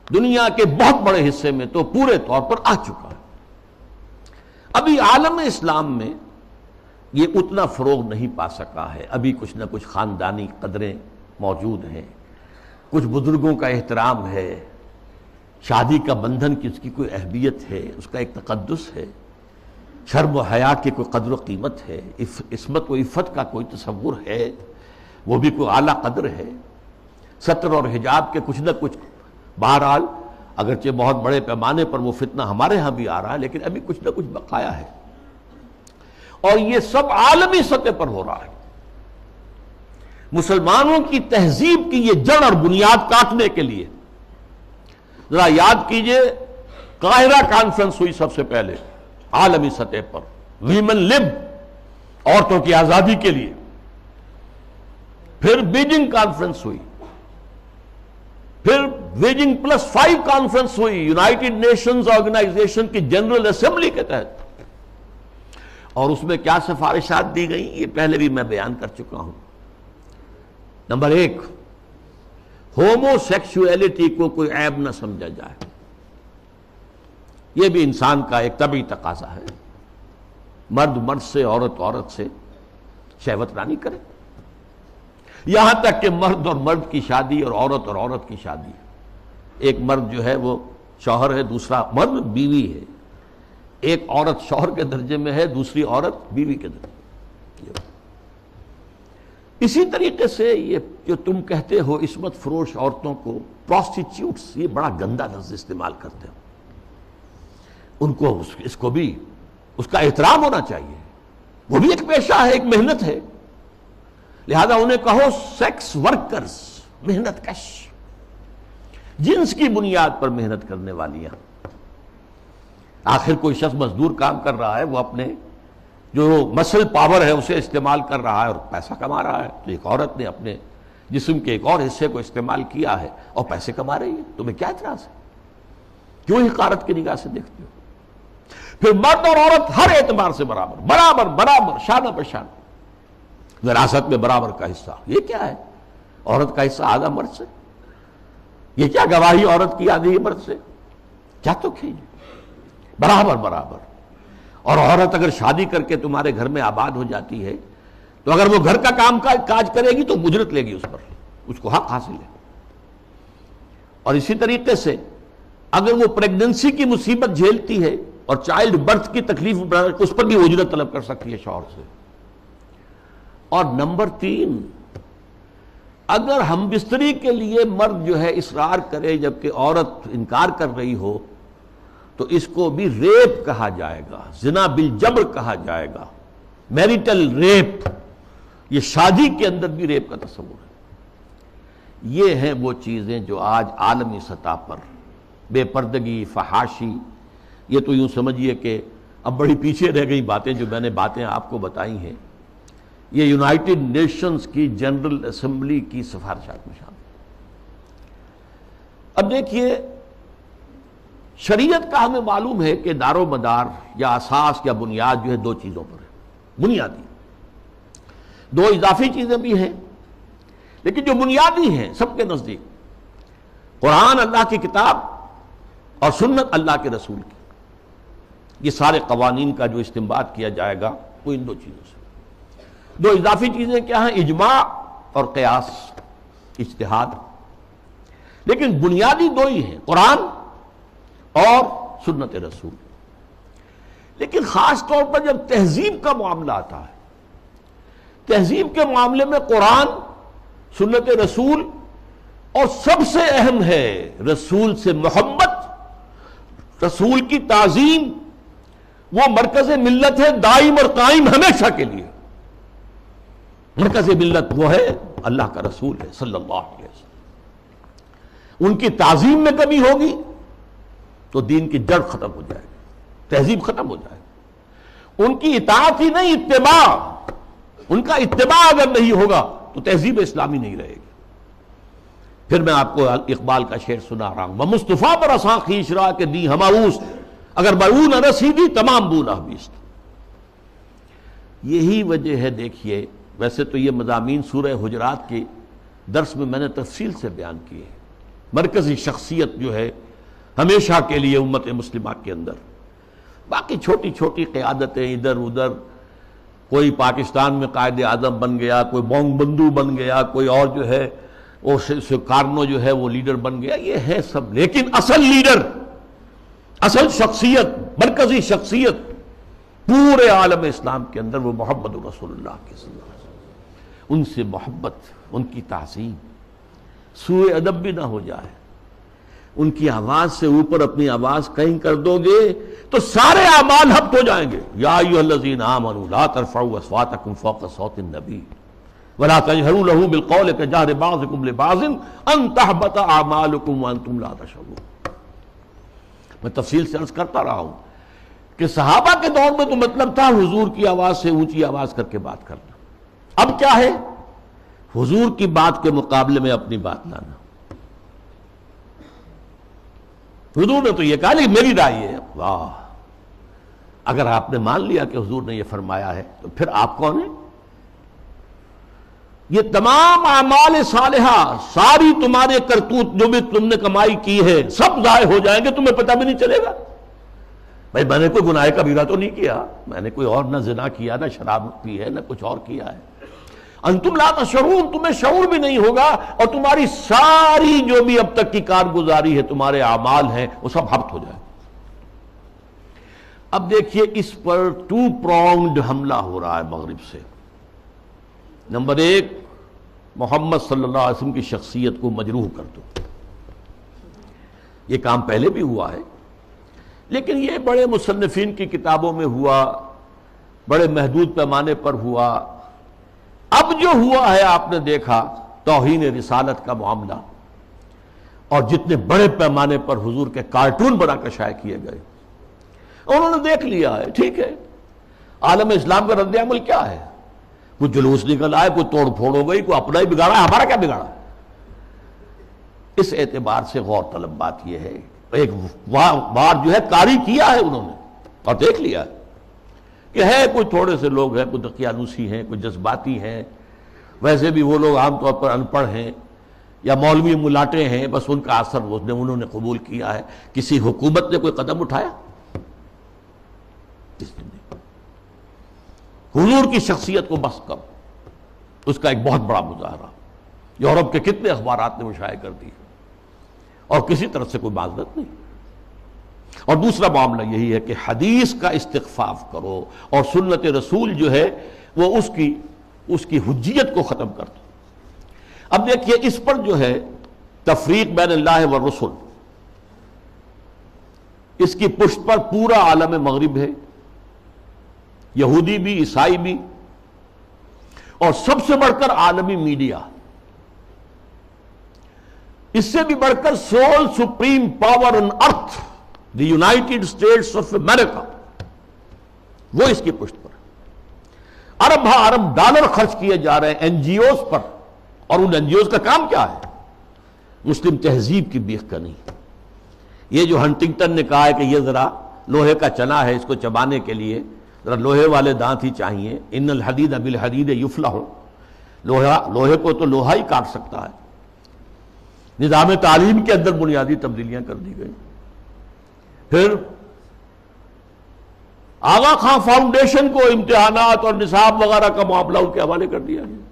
دنیا کے بہت بڑے حصے میں تو پورے طور پر آ چکا ہے۔ ابھی عالم اسلام میں یہ اتنا فروغ نہیں پا سکا ہے، ابھی کچھ نہ کچھ خاندانی قدریں موجود ہیں، کچھ بزرگوں کا احترام ہے، شادی کا بندھن کی اس کی کوئی اہمیت ہے، اس کا ایک تقدس ہے، شرم و حیا کی کوئی قدر و قیمت ہے، عصمت و عفت کا کوئی تصور ہے، وہ بھی کوئی اعلیٰ قدر ہے، ستر اور حجاب کے کچھ نہ کچھ، بہرحال اگرچہ بہت بڑے پیمانے پر وہ فتنہ ہمارے ہاں بھی آ رہا ہے، لیکن ابھی کچھ نہ کچھ بقایا ہے، اور یہ سب عالمی سطح پر ہو رہا ہے۔ مسلمانوں کی تہذیب کی یہ جڑ اور بنیاد کاٹنے کے لیے، ذرا یاد کیجئے، قاہرہ کانفرنس ہوئی سب سے پہلے عالمی سطح پر، ویمن لب، عورتوں کی آزادی کے لیے، پھر بیجنگ کانفرنس ہوئی، پھر بیجنگ +5 کانفرنس ہوئی یونائٹڈ نیشنز آرگنائزیشن کی جنرل اسمبلی کے تحت، اور اس میں کیا سفارشات دی گئیں یہ پہلے بھی میں بیان کر چکا ہوں۔ نمبر 1، ہومو سیکسولیٹی کو کوئی عیب نہ سمجھا جائے، یہ بھی انسان کا ایک طبعی تقاضا ہے، مرد مرد سے، عورت عورت سے شہوت رانی کرے، یہاں تک کہ مرد اور مرد کی شادی اور عورت کی شادی، ایک مرد جو ہے وہ شوہر ہے، دوسرا مرد بیوی ہے، ایک عورت شوہر کے درجے میں ہے، دوسری عورت بیوی کے درجے میں۔ اسی طریقے سے یہ جو تم کہتے ہو عصمت فروش عورتوں کو پروسٹیچیوٹس، یہ بڑا گندا لفظ استعمال کرتے ہو، ان کو اس کو بھی اس کا احترام ہونا چاہیے، وہ بھی ایک پیشہ ہے، ایک محنت ہے، لہذا انہیں کہو سیکس ورکرز، محنت کش، جنس کی بنیاد پر محنت کرنے والیاں۔ آخر کوئی شخص مزدور کام کر رہا ہے، وہ اپنے جو مسل پاور ہے اسے استعمال کر رہا ہے اور پیسہ کما رہا ہے، تو ایک عورت نے اپنے جسم کے ایک اور حصے کو استعمال کیا ہے اور پیسے کما رہی ہے، تمہیں کیا اعتراض ہے؟ کیوں حقارت کی نگاہ سے دیکھتے ہو؟ پھر مرد اور عورت ہر اعتبار سے برابر، شانہ بہ شانہ، وراثت میں برابر کا حصہ، یہ کیا ہے؟ عورت کا حصہ آدھا مرد سے، یہ کیا گواہی عورت کی آدھی مرد سے؟ کیا تو کھیجیے، برابر۔ اور عورت اگر شادی کر کے تمہارے گھر میں آباد ہو جاتی ہے تو اگر وہ گھر کا کام کاج کرے گی تو اجرت لے گی اس پر، اس کو حق حاصل ہے۔ اور اسی طریقے سے اگر وہ پریگننسی کی مصیبت جھیلتی ہے اور چائلڈ برتھ کی تکلیف اس پر بھی اجرت طلب کر سکتی ہے شوہر سے۔ اور نمبر 3، اگر ہم بستری کے لیے مرد جو ہے اصرار کرے جبکہ عورت انکار کر رہی ہو تو اس کو بھی ریپ کہا جائے گا، زنا بالجبر کہا جائے گا، میریٹل ریپ، یہ شادی کے اندر بھی ریپ کا تصور ہے۔ یہ ہیں وہ چیزیں جو آج عالمی سطح پر بے پردگی، فحاشی، یہ تو یوں سمجھیے کہ اب بڑی پیچھے رہ گئی باتیں، جو میں نے باتیں آپ کو بتائی ہیں یہ یونائٹڈ نیشنز کی جنرل اسمبلی کی سفارشات میں شامل۔ اب دیکھیے، شریعت کا ہمیں معلوم ہے کہ دار و مدار یا اساس یا بنیاد جو ہے 2 چیزوں پر ہے، بنیادی، 2 اضافی چیزیں بھی ہیں، لیکن جو بنیادی ہیں سب کے نزدیک، قرآن اللہ کی کتاب اور سنت اللہ کے رسول کی، یہ سارے قوانین کا جو استنباط کیا جائے گا وہ ان 2 چیزوں سے۔ 2 اضافی چیزیں کیا ہیں؟ اجماع اور قیاس، اجتہاد، لیکن بنیادی 2 ہی ہیں، قرآن اور سنت رسول۔ لیکن خاص طور پر جب تہذیب کا معاملہ آتا ہے، تہذیب کے معاملے میں قرآن، سنت رسول، اور سب سے اہم ہے رسول سے محبت، رسول کی تعظیم، وہ مرکز ملت ہے دائم اور قائم ہمیشہ کے لیے۔ مرکز ملت وہ ہے اللہ کا رسول ہے صلی اللہ علیہ وسلم۔ ان کی تعظیم میں کمی ہوگی تو دین کی جڑ ختم ہو جائے گی، تہذیب ختم ہو جائے گی۔ ان کی اطاعت ہی نہیں، اتباع، ان کا اتباع اگر نہیں ہوگا تو تہذیب اسلامی نہیں رہے گی۔ پھر میں آپ کو اقبال کا شعر سنا رہا ہوں، وہ مصطفیٰ پر اساں خیش را کے دی ہماؤست، اگر برو نہ رسیدی تمام بو نہ بیست۔ یہی وجہ ہے، دیکھیے ویسے تو یہ مضامین سورہ حجرات کے درس میں میں نے تفصیل سے بیان کیے ہیں۔ مرکزی شخصیت جو ہے ہمیشہ کے لیے امت مسلمہ کے اندر، باقی چھوٹی چھوٹی قیادتیں ادھر ادھر، کوئی پاکستان میں قائد اعظم بن گیا، کوئی بونگ بندو بن گیا، کوئی اور جو ہے وہ سکارنو جو ہے وہ لیڈر بن گیا، یہ ہے سب، لیکن اصل لیڈر، اصل شخصیت، مرکزی شخصیت پورے عالم اسلام کے اندر وہ محمد رسول اللہ کے صلی اللہ علیہ وسلم۔ ان سے محبت، ان کی تعظیم، سوء ادب بھی نہ ہو جائے۔ ان کی آواز سے اوپر اپنی آواز کہیں کر دو گے تو سارے اعمال ہبط ہو جائیں گے۔ یا ایھا الذین آمنوا لا ترفعوا اصواتکم فوق صوت النبی ولا تجهروا له بالقول كجهر بعضكم لبعض ان تحبط اعمالكم وانتم لا تشعرون۔ میں تفصیل سے عرض کرتا رہا ہوں کہ صحابہ کے دور میں تو مطلب تھا حضور کی آواز سے اونچی آواز کر کے بات کرنا، اب کیا ہے؟ حضور کی بات کے مقابلے میں اپنی بات لانا۔ حضور نے تو یہ کہا لیکن میری رائے ہے، واہ، اگر آپ نے مان لیا کہ حضور نے یہ فرمایا ہے تو پھر آپ کون ہیں؟ یہ تمام اعمال صالحہ، ساری تمہارے کرتوت جو بھی تم نے کمائی کی ہے سب ضائع ہو جائیں گے، تمہیں پتہ بھی نہیں چلے گا۔ بھائی میں نے کوئی گناہ کبیرہ تو نہیں کیا، میں نے کوئی اور نہ زنا کیا، نہ شراب پی ہے، نہ کچھ اور کیا ہے۔ انتم لا تشعرون، تمہیں شعور بھی نہیں ہوگا، اور تمہاری ساری جو بھی اب تک کی کارگزاری ہے، تمہارے اعمال ہیں، وہ سب ہبط ہو جائے۔ اب دیکھیے اس پر ٹو پرونگڈ حملہ ہو رہا ہے مغرب سے۔ نمبر ایک، محمد صلی اللہ علیہ وسلم کی شخصیت کو مجروح کر دو۔ یہ کام پہلے بھی ہوا ہے، لیکن یہ بڑے مصنفین کی کتابوں میں ہوا، بڑے محدود پیمانے پر ہوا۔ اب جو ہوا ہے آپ نے دیکھا توہین رسالت کا معاملہ، اور جتنے بڑے پیمانے پر حضور کے کارٹون بنا کر شائع کیے گئے، انہوں نے دیکھ لیا ہے، ٹھیک ہے عالم اسلام کا رد عمل کیا ہے، کوئی جلوس نکل آئے، کوئی توڑ پھوڑ ہو گئی، کوئی اپنا ہی بگاڑا ہے، ہمارا کیا بگاڑا۔ اس اعتبار سے غور طلب بات یہ ہے، ایک بار جو ہے کاری کیا ہے انہوں نے اور دیکھ لیا کہ ہے کوئی تھوڑے سے لوگ ہیں، کوئی دقیانوسی ہیں، کوئی جذباتی ہیں، ویسے بھی وہ لوگ عام طور پر ان پڑھ ہیں یا مولوی ملاٹے ہیں، بس ان کا اثر انہوں نے قبول کیا ہے۔ کسی حکومت نے کوئی قدم اٹھایا؟ حضور کی شخصیت کو بس کر اس کا ایک بہت بڑا مظاہرہ یورپ کے کتنے اخبارات نے مشائع کر دی، اور کسی طرف سے کوئی معذرت نہیں۔ اور دوسرا معاملہ یہی ہے کہ حدیث کا استخفاف کرو، اور سنت رسول جو ہے وہ اس کی حجیت کو ختم کر دو۔ اب دیکھیے اس پر جو ہے تفریق بین اللہ والرسل، اس کی پشت پر پورا عالم مغرب ہے، یہودی بھی، عیسائی بھی، اور سب سے بڑھ کر عالمی میڈیا، اس سے بھی بڑھ کر civil supreme power on earth the United States of America, وہ اس کی پشت پر ارب ہا ارب ڈالر خرچ کیے جا رہے ہیں این جی اوز پر، اور ان این جی اوز کا کام کیا ہے؟ مسلم تہذیب کی بیخ کرنی۔ یہ جو ہنٹنگٹن نے کہا ہے کہ یہ ذرا لوہے کا چنا ہے، اس کو چبانے کے لیے ذرا لوہے والے دانت ہی چاہیے، ان الحدید بالحدید یفلح، لوہے کو تو لوہا ہی کاٹ سکتا ہے۔ نظام تعلیم کے اندر بنیادی تبدیلیاں کر دی گئی۔ پھر آغا خان فاؤنڈیشن کو امتحانات اور نصاب وغیرہ کا معاملہ ان کے حوالے کر دیا گیا۔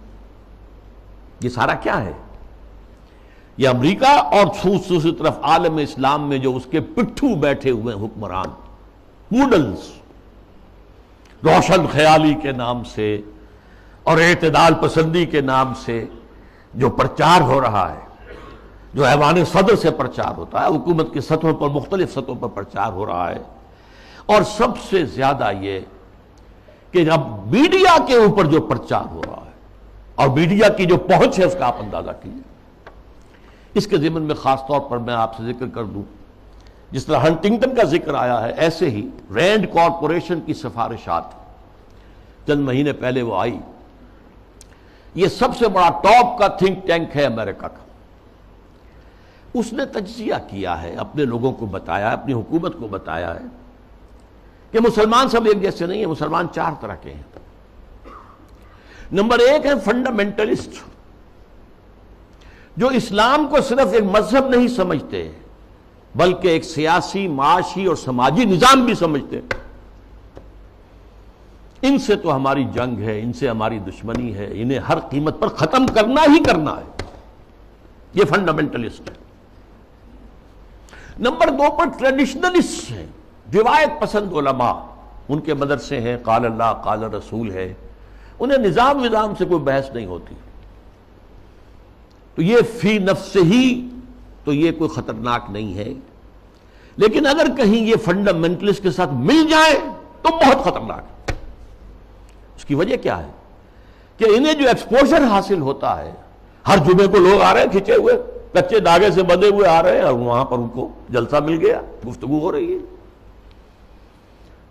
یہ سارا کیا ہے؟ یہ امریکہ اور دوسری طرف عالم اسلام میں جو اس کے پٹھو بیٹھے ہوئے حکمران، ماڈلز، روشن خیالی کے نام سے اور اعتدال پسندی کے نام سے جو پرچار ہو رہا ہے، جو ایوان صدر سے پرچار ہوتا ہے، حکومت کی سطحوں پر، مختلف سطحوں پر پرچار ہو رہا ہے، اور سب سے زیادہ یہ کہ اب میڈیا کے اوپر جو پرچار ہو رہا ہے اور میڈیا کی جو پہنچ ہے اس کا آپ اندازہ کیجیے۔ اس کے ضمن میں خاص طور پر میں آپ سے ذکر کر دوں، جس طرح ہنٹنگٹن کا ذکر آیا ہے، ایسے ہی رینڈ کارپوریشن کی سفارشات چند مہینے پہلے وہ آئی۔ یہ سب سے بڑا ٹاپ کا تھنک ٹینک ہے امریکہ کا، اس نے تجزیہ کیا ہے، اپنے لوگوں کو بتایا، اپنی حکومت کو بتایا ہے کہ مسلمان سب ایک جیسے نہیں ہیں، مسلمان 4 طرح کے ہیں۔ نمبر 1 ہے فنڈامنٹلسٹ، جو اسلام کو صرف ایک مذہب نہیں سمجھتے بلکہ ایک سیاسی، معاشی اور سماجی نظام بھی سمجھتے ہیں۔ ان سے تو ہماری جنگ ہے، ان سے ہماری دشمنی ہے، انہیں ہر قیمت پر ختم کرنا ہی کرنا ہے، یہ فنڈامنٹلسٹ ہے۔ نمبر 2 پر ٹریڈیشنلسٹ ہیں، روایت پسند علماء، ان کے مدرسے ہیں، قال اللہ قال رسول ہے، انہیں نظام سے کوئی بحث نہیں ہوتی، تو یہ فی نفس ہی تو یہ کوئی خطرناک نہیں ہے، لیکن اگر کہیں یہ فنڈامنٹلسٹ کے ساتھ مل جائے تو بہت خطرناک ہے۔ اس کی وجہ کیا ہے کہ انہیں جو ایکسپوژر حاصل ہوتا ہے، ہر جمعے کو لوگ آ رہے ہیں کھچے ہوئے، کچے دھاگے سے بندھے ہوئے آ رہے ہیں، اور وہاں پر ان کو جلسہ مل گیا، گفتگو ہو رہی ہے۔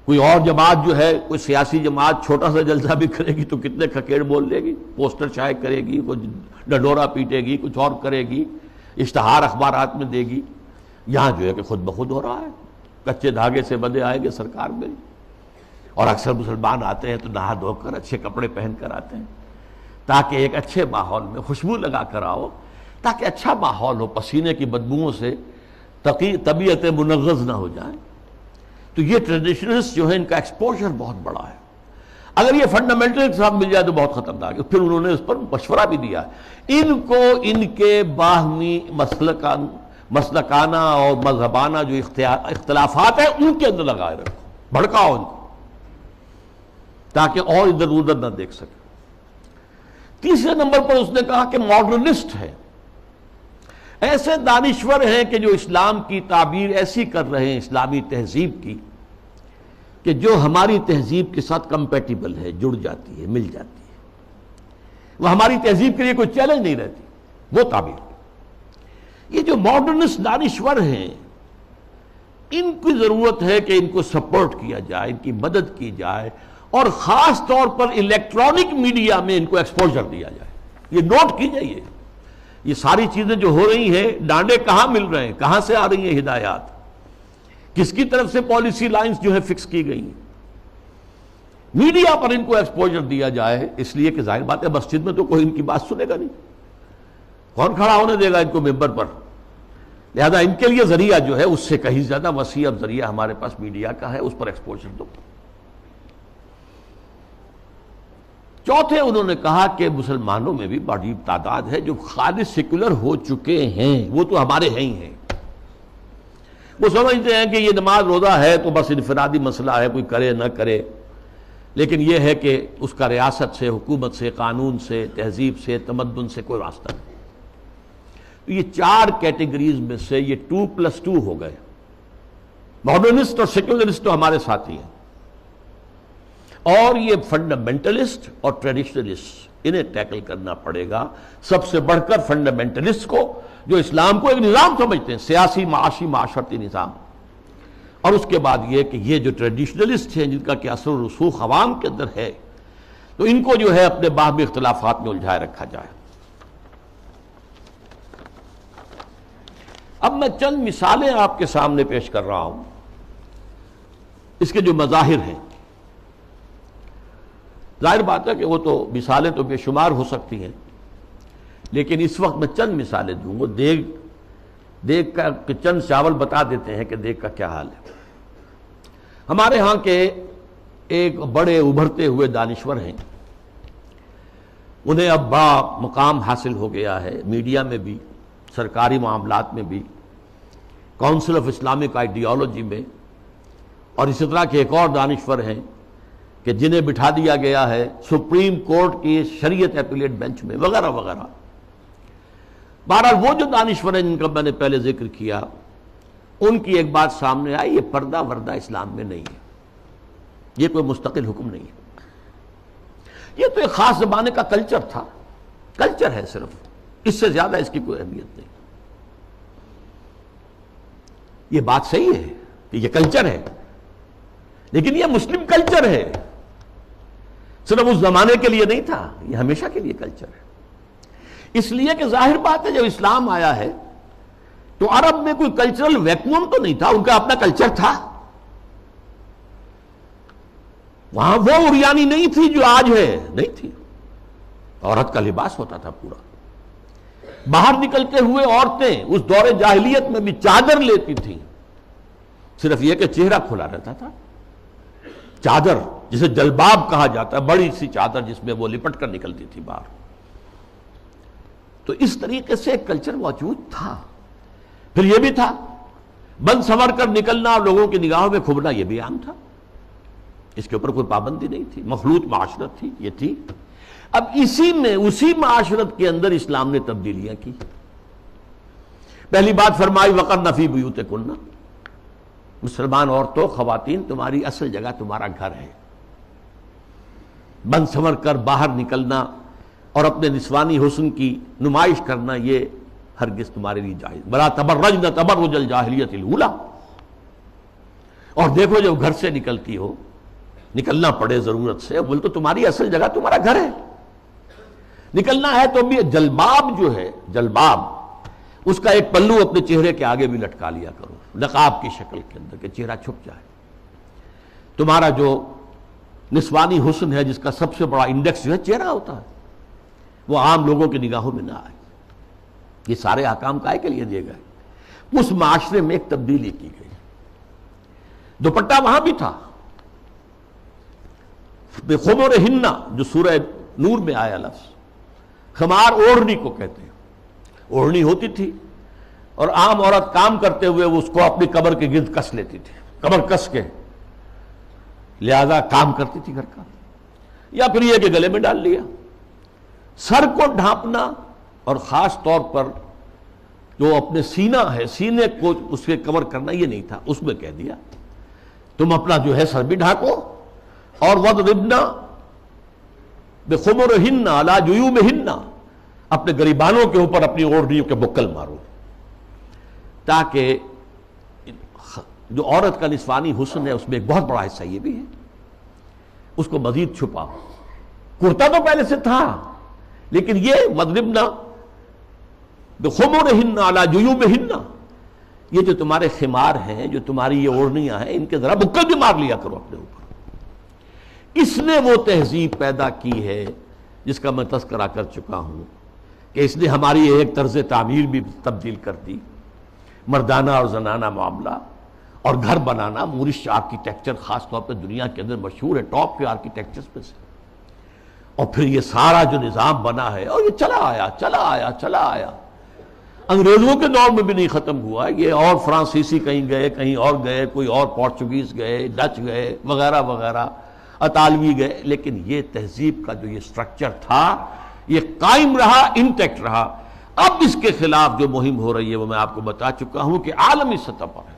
کوئی اور جماعت جو ہے، کوئی سیاسی جماعت چھوٹا سا جلسہ بھی کرے گی تو کتنے کھکیڑ بول لے گی، پوسٹر شائع کرے گی، کوئی ڈنڈورا پیٹے گی، کچھ اور کرے گی، اشتہار اخبارات میں دے گی۔ یہاں جو ہے کہ خود بخود ہو رہا ہے، کچے دھاگے سے بندھے آئیں گے سرکار میں، اور اکثر مسلمان آتے ہیں تو نہا دھو کر اچھے کپڑے پہن کر آتے ہیں تاکہ ایک اچھے ماحول میں خوشبو لگا کر آؤ، تاکہ اچھا ماحول ہو، پسینے کی بدبوؤں سے طبیعت منغص نہ ہو جائے۔ تو یہ ٹریڈیشنلسٹ جو ہے، ان کا ایکسپوژر بہت بڑا ہے۔ اگر یہ فنڈامنٹل کے ساتھ مل جائے تو بہت خطرناک ہے۔ پھر انہوں نے اس پر مشورہ بھی دیا ہے، ان کو ان کے باہمی مسلکانہ اور مذہبانہ جو اختلافات ہیں ان کے اندر لگائے رکھو، بھڑکاؤ ان کو تاکہ اور ادھر ادھر نہ دیکھ سکے۔ تیسرے نمبر پر اس نے کہا کہ ماڈرنسٹ ہے، ایسے دانشور ہیں کہ جو اسلام کی تعبیر ایسی کر رہے ہیں، اسلامی تہذیب کی، کہ جو ہماری تہذیب کے ساتھ کمپیٹیبل ہے، جڑ جاتی ہے، مل جاتی ہے، وہ ہماری تہذیب کے لیے کوئی چیلنج نہیں رہتی، وہ تعبیر۔ یہ جو ماڈرنسٹ دانشور ہیں، ان کی ضرورت ہے کہ ان کو سپورٹ کیا جائے، ان کی مدد کی جائے، اور خاص طور پر الیکٹرانک میڈیا میں ان کو ایکسپوژر دیا جائے۔ یہ نوٹ کیجئے، یہ ساری چیزیں جو ہو رہی ہیں، ڈانڈے کہاں مل رہے ہیں، کہاں سے آ رہی ہیں ہدایات، کس کی طرف سے پالیسی لائنز جو ہے فکس کی گئی ہیں، میڈیا پر ان کو ایکسپوژر دیا جائے، اس لیے کہ ظاہر بات ہے مسجد میں تو کوئی ان کی بات سنے گا نہیں، کون کھڑا ہونے دے گا ان کو ممبر پر، لہذا ان کے لیے ذریعہ جو ہے اس سے کہیں زیادہ وسیع اب ذریعہ ہمارے پاس میڈیا کا ہے، اس پر ایکسپوژر دو۔ چوتھے انہوں نے کہا کہ مسلمانوں میں بھی بڑی تعداد ہے جو خالص سیکولر ہو چکے ہیں، وہ تو ہمارے ہیں ہی ہیں، وہ سمجھتے ہیں کہ یہ نماز روزہ ہے تو بس انفرادی مسئلہ ہے، کوئی کرے نہ کرے، لیکن یہ ہے کہ اس کا ریاست سے، حکومت سے، قانون سے، تہذیب سے، تمدن سے کوئی واسطہ نہیں۔ تو یہ 4 کیٹیگریز میں سے یہ 2+2 ہو گئے، ماڈرنسٹ اور سیکولرسٹ تو ہمارے ساتھی ہیں، اور یہ فنڈامنٹلسٹ اور ٹریڈیشنلسٹ، انہیں ٹیکل کرنا پڑے گا، سب سے بڑھ کر فنڈامنٹلسٹ کو، جو اسلام کو ایک نظام سمجھتے ہیں، سیاسی، معاشی، معاشرتی نظام، اور اس کے بعد یہ کہ یہ جو ٹریڈیشنلسٹ ہیں جن کا کہ اثر و رسوخ عوام کے اندر ہے، تو ان کو جو ہے اپنے باہمی اختلافات میں الجھائے رکھا جائے۔ اب میں چند مثالیں آپ کے سامنے پیش کر رہا ہوں، اس کے جو مظاہر ہیں۔ ظاہر بات ہے کہ وہ تو مثالیں تو بے شمار ہو سکتی ہیں، لیکن اس وقت میں چند مثالیں دوں گا۔ دیگ کا کہ چند چاول بتا دیتے ہیں کہ دیگ کا کیا حال ہے۔ ہمارے ہاں کے ایک بڑے ابھرتے ہوئے دانشور ہیں، انہیں اب بڑا مقام حاصل ہو گیا ہے، میڈیا میں بھی، سرکاری معاملات میں بھی، کونسل آف اسلامک آئیڈیالوجی میں، اور اسی طرح کے ایک اور دانشور ہیں کہ جنہیں بٹھا دیا گیا ہے سپریم کورٹ کی شریعت اپیلیٹ بینچ میں، وغیرہ وغیرہ۔ بہرحال وہ جو دانشور ہیں جن کا میں نے پہلے ذکر کیا، ان کی ایک بات سامنے آئی، یہ پردہ وردہ اسلام میں نہیں ہے، یہ کوئی مستقل حکم نہیں ہے، یہ تو ایک خاص زمانے کا کلچر تھا، کلچر ہے صرف، اس سے زیادہ اس کی کوئی اہمیت نہیں۔ یہ بات صحیح ہے کہ یہ کلچر ہے، لیکن یہ مسلم کلچر ہے، صرف اس زمانے کے لیے نہیں تھا، یہ ہمیشہ کے لیے کلچر ہے۔ اس لیے کہ ظاہر بات ہے جب اسلام آیا ہے تو عرب میں کوئی کلچرل ویکیوم تو نہیں تھا، ان کا اپنا کلچر تھا۔ وہاں وہ عریانی نہیں تھی جو آج ہے، نہیں تھی۔ عورت کا لباس ہوتا تھا پورا۔ باہر نکلتے ہوئے عورتیں اس دور جاہلیت میں بھی چادر لیتی تھیں، صرف یہ کہ چہرہ کھلا رہتا تھا۔ چادر جسے جلباب کہا جاتا ہے، بڑی سی چادر جس میں وہ لپٹ کر نکلتی تھی باہر۔ تو اس طریقے سے ایک کلچر موجود تھا۔ پھر یہ بھی تھا بند سنور کر نکلنا اور لوگوں کی نگاہوں میں کھبنا، یہ بھی عام تھا، اس کے اوپر کوئی پابندی نہیں تھی، مخلوط معاشرت تھی، یہ تھی۔ اب اسی معاشرت کے اندر اسلام نے تبدیلیاں کی۔ پہلی بات فرمائی وقرن فی بیوتکن، مسلمان عورتوں، خواتین، تمہاری اصل جگہ تمہارا گھر ہے۔ بند سنور کر باہر نکلنا اور اپنے نسوانی حسن کی نمائش کرنا یہ ہرگز تمہارے لیے جائز۔ ولا تبرجن تبرج الجاہلیت الاولی، اور دیکھو جب گھر سے نکلتی ہو، نکلنا پڑے ضرورت سے، بول تو تمہاری اصل جگہ تمہارا گھر ہے۔ نکلنا ہے تو بھی جلباب جو ہے، جلباب اس کا ایک پلو اپنے چہرے کے آگے بھی لٹکا لیا کرو، نقاب کی شکل کے اندر، کہ چہرہ چھپ جائے۔ تمہارا جو نسوانی حسن ہے جس کا سب سے بڑا انڈیکس جو ہے چہرہ ہوتا ہے، وہ عام لوگوں کی نگاہوں میں نہ آئے۔ یہ سارے احکام کائے کے لیے دیے گئے۔ اس معاشرے میں ایک تبدیلی کی گئی۔ دوپٹہ وہاں بھی تھا، بِخُمُرِهِنَّ جو سورہ نور میں آیا لفظ، خمار اوڑھنی کو کہتے ہیں۔ اوڑھنی ہوتی تھی اور عام عورت کام کرتے ہوئے وہ اس کو اپنی کمر کے گرد کس لیتی تھی، کمر کس کے، لہذا کام کرتی تھی گھر کا، یا پھر یہ کہ گلے میں ڈال لیا۔ سر کو ڈھانپنا اور خاص طور پر جو اپنے سینہ ہے، سینے کو اس کے کور کرنا، یہ نہیں تھا، اس میں کہہ دیا تم اپنا جو ہے سر بھی ڈھانکو، اور وَضْرِبْنَ بِخُمُرِهِنَّ عَلَى جُيُوبِهِنَّ، اپنے گریبانوں کے اوپر اپنی اوڑھنیوں کے بکل مارو، تاکہ جو عورت کا نسوانی حسن ہے اس میں ایک بہت بڑا حصہ یہ بھی ہے، اس کو مزید چھپاؤ۔ کرتا تو پہلے سے تھا، لیکن یہ وَضْرِبْنَ بِخُمُرِهِنَّ عَلَى جُيُوبِهِنَّ، یہ جو تمہارے خمار ہیں، جو تمہاری یہ اوڑھنیاں ہیں، ان کے ذرا بکل بھی مار لیا کرو اپنے اوپر۔ اس نے وہ تہذیب پیدا کی ہے جس کا میں تذکرہ کر چکا ہوں کہ اس نے ہماری ایک طرز تعمیر بھی تبدیل کر دی، مردانہ اور زنانہ معاملہ، اور گھر بنانا، مورش آرکیٹیکچر خاص طور پہ دنیا کے اندر مشہور ہے، ٹاپ کے آرکیٹیکچرز میں سے، اور پھر یہ سارا جو نظام بنا ہے، اور یہ چلا آیا، انگریزوں کے دور میں بھی نہیں ختم ہوا یہ، اور فرانسیسی کہیں گئے، کہیں اور گئے، کوئی اور پورچوگیز گئے، ڈچ گئے، وغیرہ وغیرہ، اطالوی گئے، لیکن یہ تہذیب کا جو یہ سٹرکچر تھا یہ قائم رہا، انٹیکٹ رہا۔ اب اس کے خلاف جو مہم ہو رہی ہے وہ میں آپ کو بتا چکا ہوں کہ عالمی سطح پر ہے۔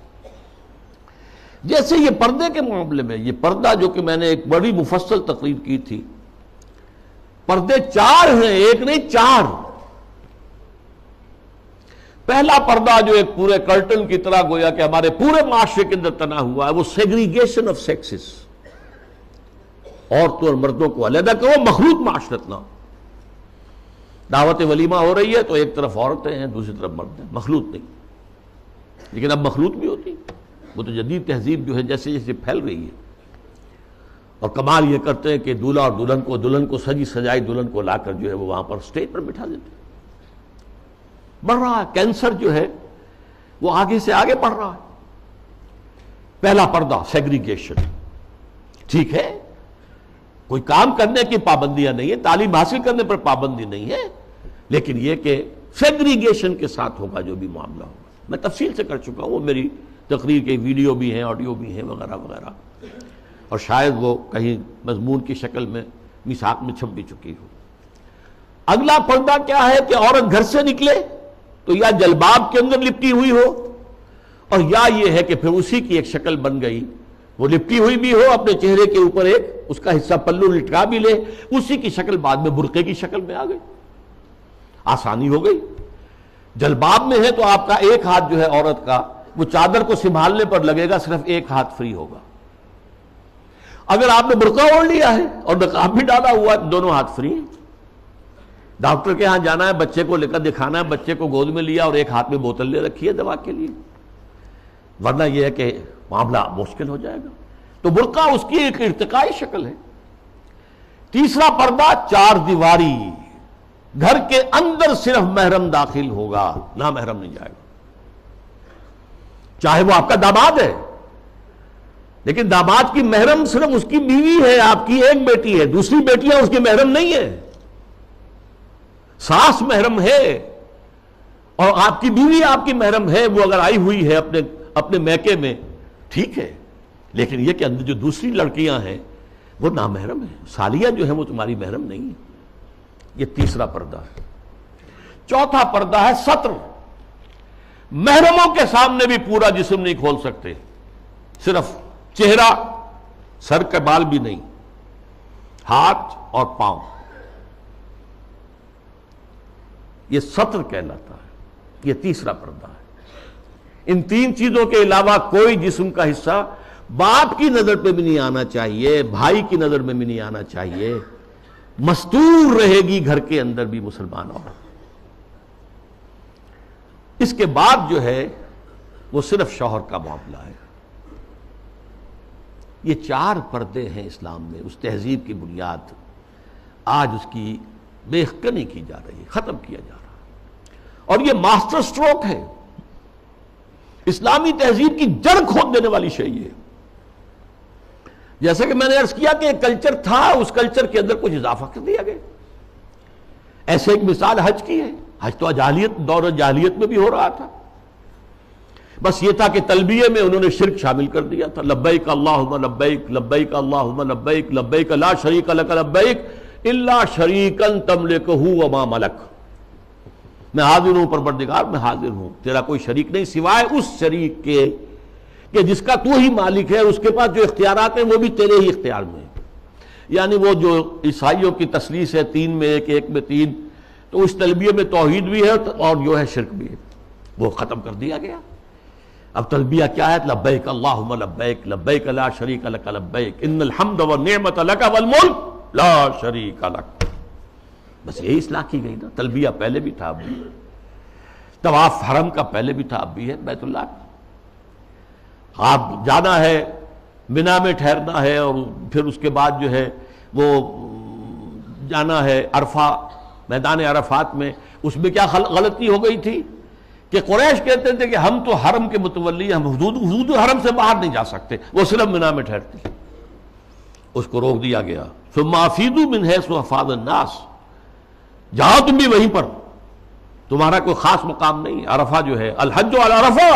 جیسے یہ پردے کے معاملے میں، یہ پردہ جو کہ میں نے ایک بڑی مفصل تقریر کی تھی، پردے 4 ہیں، ایک نہیں 4۔ پہلا پردہ جو ایک پورے کرٹن کی طرح گویا کہ ہمارے پورے معاشرے کے اندر تنا ہوا ہے، وہ سیگریگیشن آف سیکسز، عورتوں اور مردوں کو علیحدہ کرو، مخلوط معاشرت نہ ہو۔ دعوت ولیمہ ہو رہی ہے تو ایک طرف عورتیں ہیں، دوسری طرف مرد ہیں، مخلوط نہیں۔ لیکن اب مخلوط بھی ہوتی، وہ تو جدید تہذیب جو ہے جیسے جیسے پھیل رہی ہے، اور کمال یہ کرتے ہیں کہ دولہا اور دلہن کو سجی سجائی دلہن کو لا کر جو ہے وہ وہاں پر اسٹیج پر بٹھا دیتے ہیں۔ بڑھ رہا ہے کینسر جو ہے وہ آگے سے آگے بڑھ رہا ہے۔ پہلا پردہ سیگریگیشن، ٹھیک ہے، کوئی کام کرنے کی پابندیاں نہیں ہے، تعلیم حاصل کرنے پر پابندی نہیں ہے، لیکن یہ کہ سیگریگیشن کے ساتھ ہوگا جو بھی معاملہ ہوگا۔ میں تفصیل سے کر چکا ہوں، وہ میری تقریر کے ویڈیو بھی ہیں، آڈیو بھی ہیں، وغیرہ وغیرہ، اور شاید وہ کہیں مضمون کی شکل میں میثاق میں چھپ بھی چکی ہو۔ اگلا پردہ کیا ہے کہ عورت گھر سے نکلے تو یا جلباب کے اندر لپٹی ہوئی ہو، اور یا یہ ہے کہ پھر اسی کی ایک شکل بن گئی، وہ لپٹی ہوئی بھی ہو، اپنے چہرے کے اوپر ایک اس کا حصہ پلو لٹکا بھی لے، اسی کی شکل بعد میں برقعے کی شکل میں آ گئی، آسانی ہو گئی۔ جلباب میں ہے تو آپ کا ایک ہاتھ جو ہے عورت کا وہ چادر کو سنبھالنے پر لگے گا، صرف ایک ہاتھ فری ہوگا۔ اگر آپ نے برقع اوڑھ لیا ہے اور نقاب بھی ڈالا ہوا ہے تو دونوں ہاتھ فری ہیں. ڈاکٹر کے ہاں جانا ہے، بچے کو لے کر دکھانا ہے، بچے کو گود میں لیا اور ایک ہاتھ میں بوتل لے رکھی ہے دوا کے لیے، ورنہ یہ ہے کہ معاملہ مشکل ہو جائے گا. تو برقع اس کی ایک ارتقائی شکل ہے. تیسرا پردہ چار دیواری، گھر کے اندر صرف محرم داخل ہوگا، نہ محرم نہیں جائے گا، چاہے وہ آپ کا داماد ہے. لیکن داماد کی محرم صرف اس کی بیوی ہے، آپ کی ایک بیٹی ہے، دوسری بیٹیاں اس کی محرم نہیں ہے. ساس محرم ہے اور آپ کی بیوی آپ کی محرم ہے، وہ اگر آئی ہوئی ہے اپنے میکے میں ٹھیک ہے، لیکن یہ کہ اندر جو دوسری لڑکیاں ہیں وہ نامحرم ہیں، سالیاں جو ہیں وہ تمہاری محرم نہیں ہیں. یہ تیسرا پردہ ہے. چوتھا پردہ ہے ستر. محرموں کے سامنے بھی پورا جسم نہیں کھول سکتے، صرف چہرہ، سر کے بال بھی نہیں، ہاتھ اور پاؤں. یہ ستر کہلاتا ہے. یہ تیسرا پردہ ہے. ان تین چیزوں کے علاوہ کوئی جسم کا حصہ باپ کی نظر پہ بھی نہیں آنا چاہیے، بھائی کی نظر میں بھی نہیں آنا چاہیے. مستور رہے گی گھر کے اندر بھی مسلمان عورت. اس کے بعد جو ہے وہ صرف شوہر کا معاملہ ہے. یہ چار پردے ہیں اسلام میں. اس تہذیب کی بنیاد آج اس کی بےخکنی کی جا رہی ہے، ختم کیا جا رہا ہے، اور یہ ماسٹر سٹروک ہے. اسلامی تہذیب کی جڑ کھود دینے والی شے یہ. جیسا کہ میں نے عرض کیا کہ ایک کلچر تھا، اس کلچر کے اندر کچھ اضافہ کر دیا گیا. ایسے ایک مثال حج کی ہے. حج تو دور جاہلیت میں بھی ہو رہا تھا، بس یہ تھا کہ تلبیہ میں انہوں نے شرک شامل کر دیا تھا. لبیک اللہم لبیک، لبیک اللہم لبیک، لبیک لا شریک لک لبیک الا شریکا تملکہ وما ملک. میں حاضر ہوں پروردگار، میں حاضر ہوں، تیرا کوئی شریک نہیں سوائے اس شریک کے کہ جس کا تو ہی مالک ہے، اس کے پاس جو اختیارات ہیں وہ بھی تیرے ہی اختیار میں ہیں. یعنی وہ جو عیسائیوں کی تثلیث ہے، تین میں ایک، ایک میں تین، تو اس تلبیہ میں توحید بھی ہے اور جو ہے شرک بھی ہے، وہ ختم کر دیا گیا. اب تلبیہ کیا ہے؟ لبیک اللہم لبیک، لبیک لا شریک لک لبیک، ان الحمد والنعمت لک والملک لا شریک لک. بس یہی اصلاح کی گئی نا. تلبیہ پہلے بھی تھا، اب بھی. طواف حرم کا پہلے بھی تھا، اب بھی ہے. بیت اللہ آپ جانا ہے، منا میں ٹھہرنا ہے، اور پھر اس کے بعد جو ہے وہ جانا ہے عرفہ، میدان عرفات میں. اس میں کیا غلطی ہو گئی تھی کہ قریش کہتے تھے کہ ہم تو حرم کے متولی، ہم حدود حرم سے باہر نہیں جا سکتے، وہ صرف منا میں ٹھہرتے. اس کو روک دیا گیا. ثم افیضوا من حیث افاض الناس، جاؤ تم بھی وہیں پر، تمہارا کوئی خاص مقام نہیں. عرفہ جو ہے الحج علی عرفہ،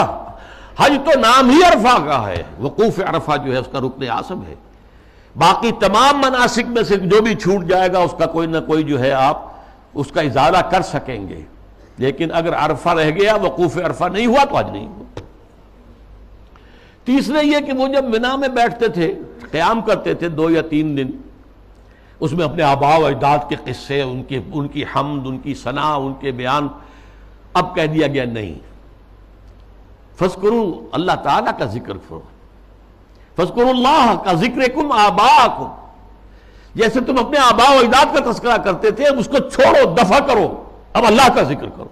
حج تو نام ہی عرفہ کا ہے. وقوف عرفہ جو ہے اس کا رکن اعظم ہے. باقی تمام مناسک میں سے جو بھی چھوٹ جائے گا اس کا کوئی نہ کوئی جو ہے آپ اس کا ازالہ کر سکیں گے، لیکن اگر عرفہ رہ گیا، وقوف عرفہ نہیں ہوا تو حج نہیں ہوا. تیسرے یہ کہ وہ جب منا میں بیٹھتے تھے، قیام کرتے تھے 2 یا 3 دن، اس میں اپنے آباء و اجداد کے قصے، ان کی حمد، ان کی ثنا، ان کے بیان. اب کہہ دیا گیا نہیں، فاذکروا اللہ تعالیٰ کا ذکر کرو، فاذکروا اللہ کا ذکرکم آباءکم. جیسے تم اپنے آباء و اجداد کا تذکرہ کرتے تھے، اس کو چھوڑو، دفع کرو، اب اللہ کا ذکر کرو.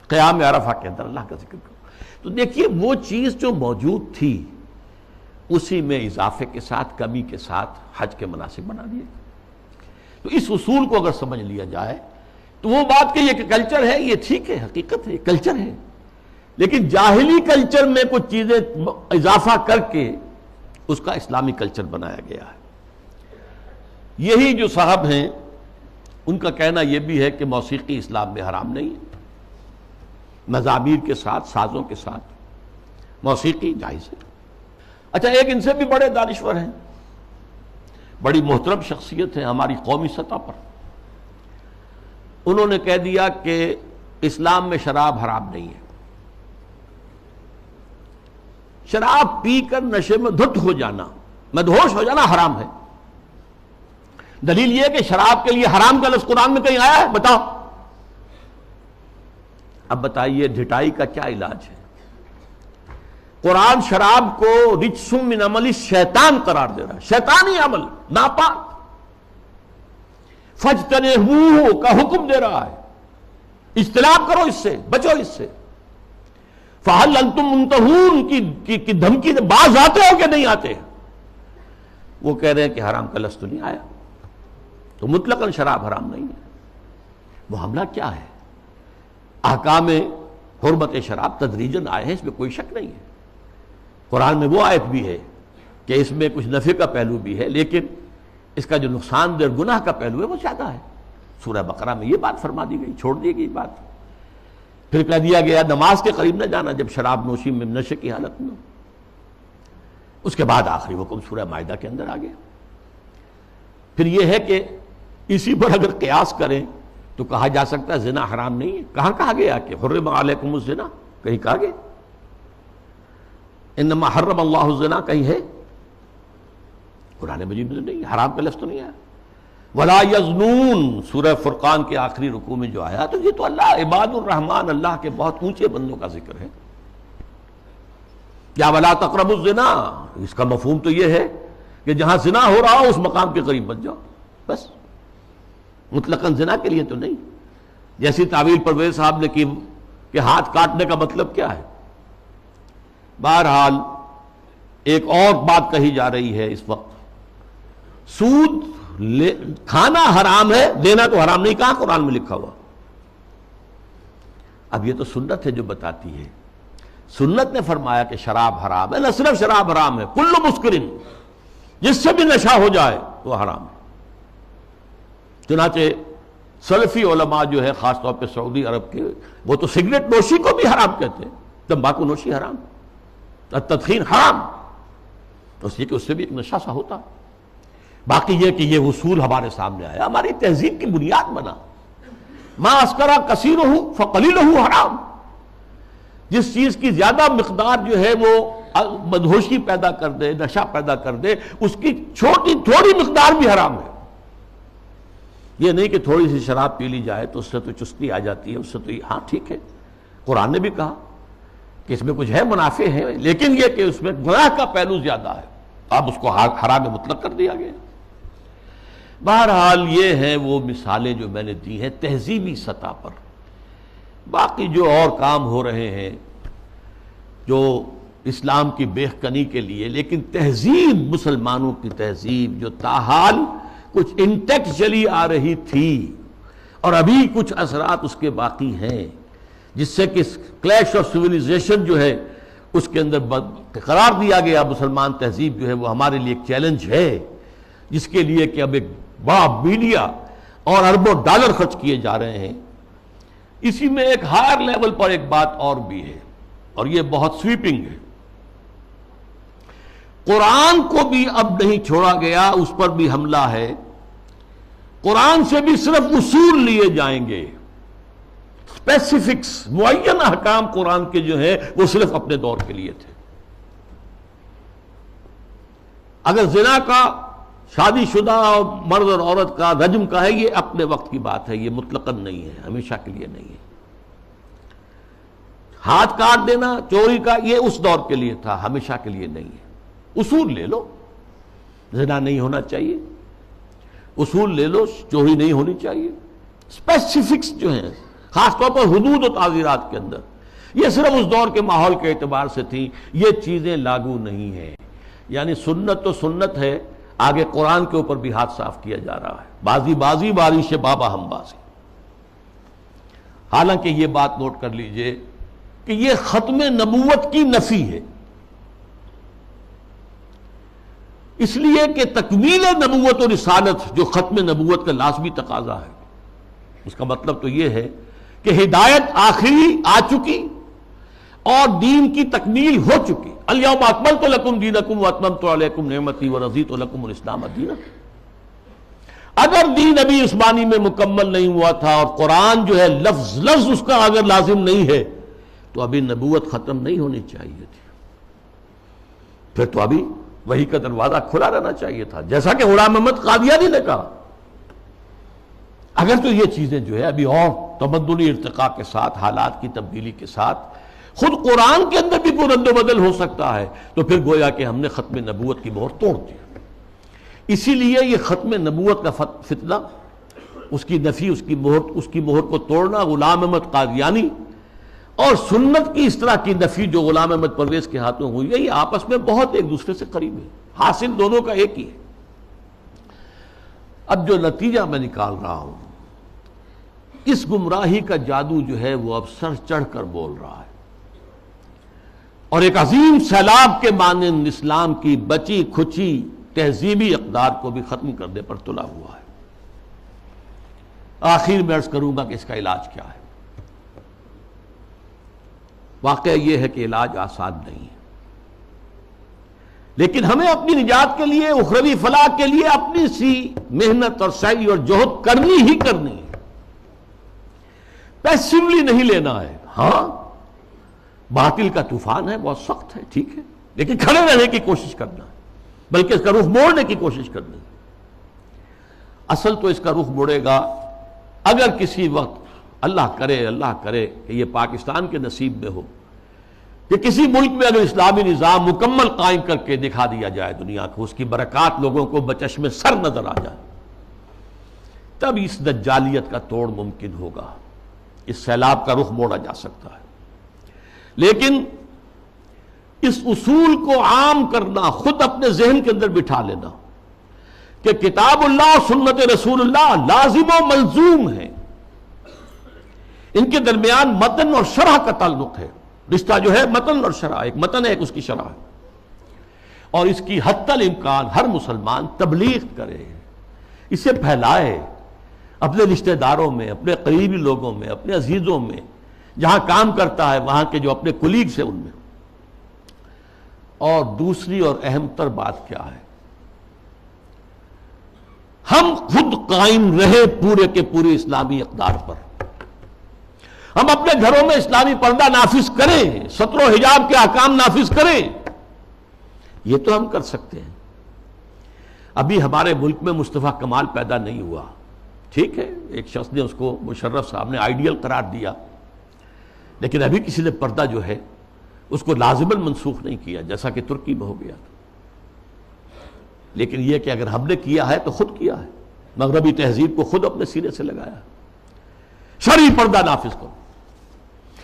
قیام عرفہ کے اندر اللہ کا ذکر کرو. تو دیکھیے وہ چیز جو موجود تھی اسی میں اضافے کے ساتھ، کمی کے ساتھ حج کے مناسک بنا دیے. تو اس اصول کو اگر سمجھ لیا جائے تو وہ بات کہ یہ کہ کلچر ہے، یہ ٹھیک ہے، حقیقت ہے، کلچر ہے، لیکن جاہلی کلچر میں کچھ چیزیں اضافہ کر کے اس کا اسلامی کلچر بنایا گیا ہے. یہی جو صاحب ہیں ان کا کہنا یہ بھی ہے کہ موسیقی اسلام میں حرام نہیں ہے. مزامیر کے ساتھ، سازوں کے ساتھ موسیقی جائز ہے. اچھا، ایک ان سے بھی بڑے دانشور ہیں، بڑی محترم شخصیت ہے ہماری قومی سطح پر. انہوں نے کہہ دیا کہ اسلام میں شراب حرام نہیں ہے. شراب پی کر نشے میں دھت ہو جانا، مدہوش ہو جانا حرام ہے. دلیل یہ کہ شراب کے لیے حرام کا لفظ قرآن میں کہیں آیا ہے؟ بتاؤ. اب بتائیے ڈھٹائی کا کیا علاج ہے؟ قرآن شراب کو رجس من عمل شیطان قرار دے رہا ہے، شیطانی عمل، ناپاک، فاجتنبوہ کا حکم دے رہا ہے، اجتناب کرو اس سے، بچو اس سے۔ فہل انتم منتہون کی دھمکی سے باز آتے ہو کہ نہیں آتے؟ وہ کہہ رہے ہیں کہ حرام کا لفظ تو نہیں آیا، تو مطلقاً شراب حرام نہیں ہے۔ وہ حملہ کیا ہے؟ احکام حرمت شراب تدریجاً آئے ہیں، اس میں کوئی شک نہیں ہے۔ قرآن میں وہ آیت بھی ہے کہ اس میں کچھ نفع کا پہلو بھی ہے، لیکن اس کا جو نقصان دہ گناہ کا پہلو ہے وہ زیادہ ہے۔ سورہ بقرہ میں یہ بات فرما دی گئی، چھوڑ دی گئی بات۔ پھر کہہ دیا گیا نماز کے قریب نہ جانا جب شراب نوشی میں نشے کی حالت میں۔ اس کے بعد آخری حکم سورہ مائدہ کے اندر آ گیا۔ پھر یہ ہے کہ اسی پر اگر قیاس کریں تو کہا جا سکتا ہے زنا حرام نہیں ہے۔ کہاں کہا گیا کہ حرم علیکم الزنا؟ کہیں کہا گیا انما حرم اللہ الزنا؟ کہیں ہے؟ قرآن مجید میں نہیں، حرام کا لفظ تو نہیں آیا۔ ولا یزنون سورہ فرقان کے آخری رکوع میں جو آیا، تو یہ تو اللہ عباد الرحمن، اللہ کے بہت اونچے بندوں کا ذکر ہے۔ یا ولا تقربوا الزنا، اس کا مفہوم تو یہ ہے کہ جہاں زنا ہو رہا ہو اس مقام کے قریب مت جاؤ، بس، مطلقاً زنا کے لیے تو نہیں۔ جیسی تعویل پرویز صاحب نے کی کہ ہاتھ کاٹنے کا مطلب کیا ہے۔ بہرحال ایک اور بات کہی جا رہی ہے اس وقت، سود کھانا حرام ہے، دینا تو حرام نہیں، کہاں قرآن میں لکھا ہوا؟ اب یہ تو سنت ہے جو بتاتی ہے۔ سنت نے فرمایا کہ شراب حرام ہے، نہ صرف شراب حرام ہے، کل مسکرن، جس سے بھی نشہ ہو جائے وہ حرام ہے۔ چنانچہ سلفی علماء جو ہے خاص طور پہ سعودی عرب کے، وہ تو سگریٹ نوشی کو بھی حرام کہتے ہیں، تمباکو نوشی حرام، تدخین حرام، اس لیے کہ اس سے بھی ایک نشہ سا ہوتا ہے۔ باقی یہ کہ یہ اصول ہمارے سامنے آیا، ہماری تہذیب کی بنیاد بنا۔ ما اسکرا کثیرہ فقلیلہ حرام، جس چیز کی زیادہ مقدار جو ہے وہ بدہوشی پیدا کر دے، نشہ پیدا کر دے، اس کی تھوڑی مقدار بھی حرام ہے۔ یہ نہیں کہ تھوڑی سی شراب پی لی جائے تو اس سے تو چستی آ جاتی ہے، اس سے تو ہاں ٹھیک ہے، قرآن نے بھی کہا کہ اس میں کچھ ہے، منافع ہے، لیکن یہ کہ اس میں گناہ کا پہلو زیادہ ہے، اب اس کو حرام مطلق کر دیا گیا۔ بہرحال یہ ہیں وہ مثالیں جو میں نے دی ہیں تہذیبی سطح پر۔ باقی جو اور کام ہو رہے ہیں جو اسلام کی بہکنی کے لیے، لیکن تہذیب، مسلمانوں کی تہذیب جو تاحال کچھ انٹیکٹ چلی آ رہی تھی اور ابھی کچھ اثرات اس کے باقی ہیں، جس سے کہ کلیش آف سویلائزیشن جو ہے اس کے اندر قرار دیا گیا مسلمان تہذیب جو ہے وہ ہمارے لیے ایک چیلنج ہے، جس کے لیے کہ اب ایک بڑا میڈیا اور اربوں ڈالر خرچ کیے جا رہے ہیں۔ اسی میں ایک ہائر لیول پر ایک بات اور بھی ہے، اور یہ بہت سویپنگ ہے۔ قرآن کو بھی اب نہیں چھوڑا گیا، اس پر بھی حملہ ہے۔ قرآن سے بھی صرف اصول لیے جائیں گے، اسپیسیفکس، معین احکام قرآن کے جو ہیں وہ صرف اپنے دور کے لیے تھے۔ اگر زنا کا، شادی شدہ مرد اور عورت کا، رجم کا ہے، یہ اپنے وقت کی بات ہے، یہ مطلقاً نہیں ہے، ہمیشہ کے لیے نہیں ہے۔ ہاتھ کاٹ دینا چوری کا، یہ اس دور کے لیے تھا، ہمیشہ کے لیے نہیں ہے۔ اصول لے لو، زنا نہیں ہونا چاہیے، اصول لے لو، چوری نہیں ہونی چاہیے۔ اسپیسیفکس جو ہیں خاص طور پر حدود و تعزیرات کے اندر، یہ صرف اس دور کے ماحول کے اعتبار سے تھی، یہ چیزیں لاگو نہیں ہیں۔ یعنی سنت تو سنت ہے، آگے قرآن کے اوپر بھی ہاتھ صاف کیا جا رہا ہے، بازی بازی بارش بابا ہم بازی۔ حالانکہ یہ بات نوٹ کر لیجئے کہ یہ ختم نبوت کی نفی ہے، اس لیے کہ تکمیل نبوت و رسالت جو ختم نبوت کا لازمی تقاضا ہے، اس کا مطلب تو یہ ہے کہ ہدایت آخری آ چکی اور دین کی تکمیل ہو چکی۔ الیوم اکملت لکم دینکم واتممت علیکم نعمتی ورضیت لکم الاسلام دینا۔ اگر دین ابھی اس معنی میں مکمل نہیں ہوا تھا اور قرآن جو ہے لفظ لفظ اس کا اگر لازم نہیں ہے تو ابھی نبوت ختم نہیں ہونی چاہیے تھی، پھر تو ابھی وحی کا دروازہ کھلا رہنا چاہیے تھا، جیسا کہ غلام محمد قادیانی نے کہا۔ اگر تو یہ چیزیں جو ہے ابھی اور تمدنی ارتقاء کے ساتھ، حالات کی تبدیلی کے ساتھ خود قرآن کے اندر بھی کوئی رد و بدل ہو سکتا ہے، تو پھر گویا کہ ہم نے ختم نبوت کی مہر توڑ دی۔ اسی لیے یہ ختم نبوت کا فتنہ، اس کی نفی، اس کی مہر کو توڑنا غلام احمد قادیانی اور سنت کی اس طرح کی نفی جو غلام احمد پرویز کے ہاتھوں ہوئی ہے، یہ آپس میں بہت ایک دوسرے سے قریب ہے، حاصل دونوں کا ایک ہی ہے۔ اب جو نتیجہ میں نکال رہا ہوں، اس گمراہی کا جادو جو ہے وہ اب سر چڑھ کر بول رہا ہے، اور ایک عظیم سیلاب کے مانند اسلام کی بچی کھچی تہذیبی اقدار کو بھی ختم کرنے پر تلا ہوا ہے۔ آخر میں عرض کروں گا کہ اس کا علاج کیا ہے۔ واقعہ یہ ہے کہ علاج آسان نہیں ہے، لیکن ہمیں اپنی نجات کے لیے، اخروی فلاح کے لیے اپنی سی محنت اور سعی اور جہد کرنی ہی کرنی ہے، پیسیولی نہیں لینا ہے۔ ہاں باطل کا طوفان ہے، بہت سخت ہے، ٹھیک ہے، لیکن کھڑے رہنے کی کوشش کرنا ہے، بلکہ اس کا رخ موڑنے کی کوشش کرنی ہے۔ اصل تو اس کا رخ موڑے گا اگر کسی وقت اللہ کرے کہ یہ پاکستان کے نصیب میں ہو کہ کسی ملک میں اگر اسلامی نظام مکمل قائم کر کے دکھا دیا جائے دنیا کو، اس کی برکات لوگوں کو بچشم سر نظر آ جائے، تب اس دجالیت کا توڑ ممکن ہوگا، اس سیلاب کا رخ موڑا جا سکتا ہے۔ لیکن اس اصول کو عام کرنا، خود اپنے ذہن کے اندر بٹھا لینا کہ کتاب اللہ اور سنت رسول اللہ لازم و ملزوم ہے، ان کے درمیان متن اور شرح کا تعلق ہے۔ رشتہ جو ہے متن اور شرح، ایک متن ہے ایک اس کی شرح ہے، اور اس کی حتی الامکان ہر مسلمان تبلیغ کرے، اسے پھیلائے اپنے رشتہ داروں میں، اپنے قریبی لوگوں میں، اپنے عزیزوں میں، جہاں کام کرتا ہے وہاں کے جو اپنے کولیگز ہیں ان میں۔ اور دوسری اور اہم تر بات کیا ہے، ہم خود قائم رہے پورے کے پورے اسلامی اقدار پر، ہم اپنے گھروں میں اسلامی پردہ نافذ کریں، ستر و حجاب کے احکام نافذ کریں، یہ تو ہم کر سکتے ہیں۔ ابھی ہمارے ملک میں مصطفیٰ کمال پیدا نہیں ہوا، ٹھیک ہے، ایک شخص نے اس کو، مشرف صاحب نے آئیڈیل قرار دیا، لیکن ابھی کسی نے پردہ جو ہے اس کو لازماً منسوخ نہیں کیا، جیسا کہ ترکی میں ہو گیا تھا۔ لیکن یہ کہ اگر ہم نے کیا ہے تو خود کیا ہے، مغربی تہذیب کو خود اپنے سینے سے لگایا، شرعی پردہ نافذ کرو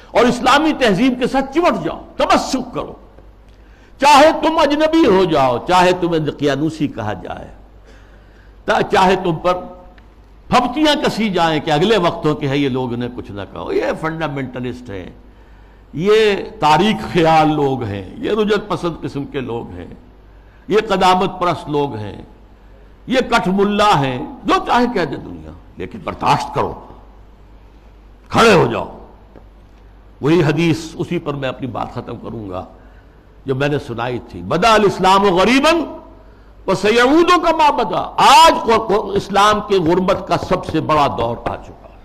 اور اسلامی تہذیب کے ساتھ چمٹ جاؤ، تمسک کرو، چاہے تم اجنبی ہو جاؤ، چاہے تمہیں دقیانوسی کہا جائے، چاہے تم پر پھپتیاں کسی جائیں کہ اگلے وقتوں کے ہے یہ لوگ انہیں کچھ نہ کہو، یہ فنڈامنٹلسٹ ہیں، یہ تاریخ خیال لوگ ہیں، یہ رجعت پسند قسم کے لوگ ہیں، یہ قدامت پرست لوگ ہیں، یہ کٹھ ملا ہیں، جو چاہے کہہ دے دنیا، لیکن برداشت کرو، کھڑے ہو جاؤ۔ وہی حدیث، اسی پر میں اپنی بات ختم کروں گا جو میں نے سنائی تھی، بدا الاسلام غریباً وسیعود کما بدا۔ آج اسلام کے غربت کا سب سے بڑا دور آ چکا ہے۔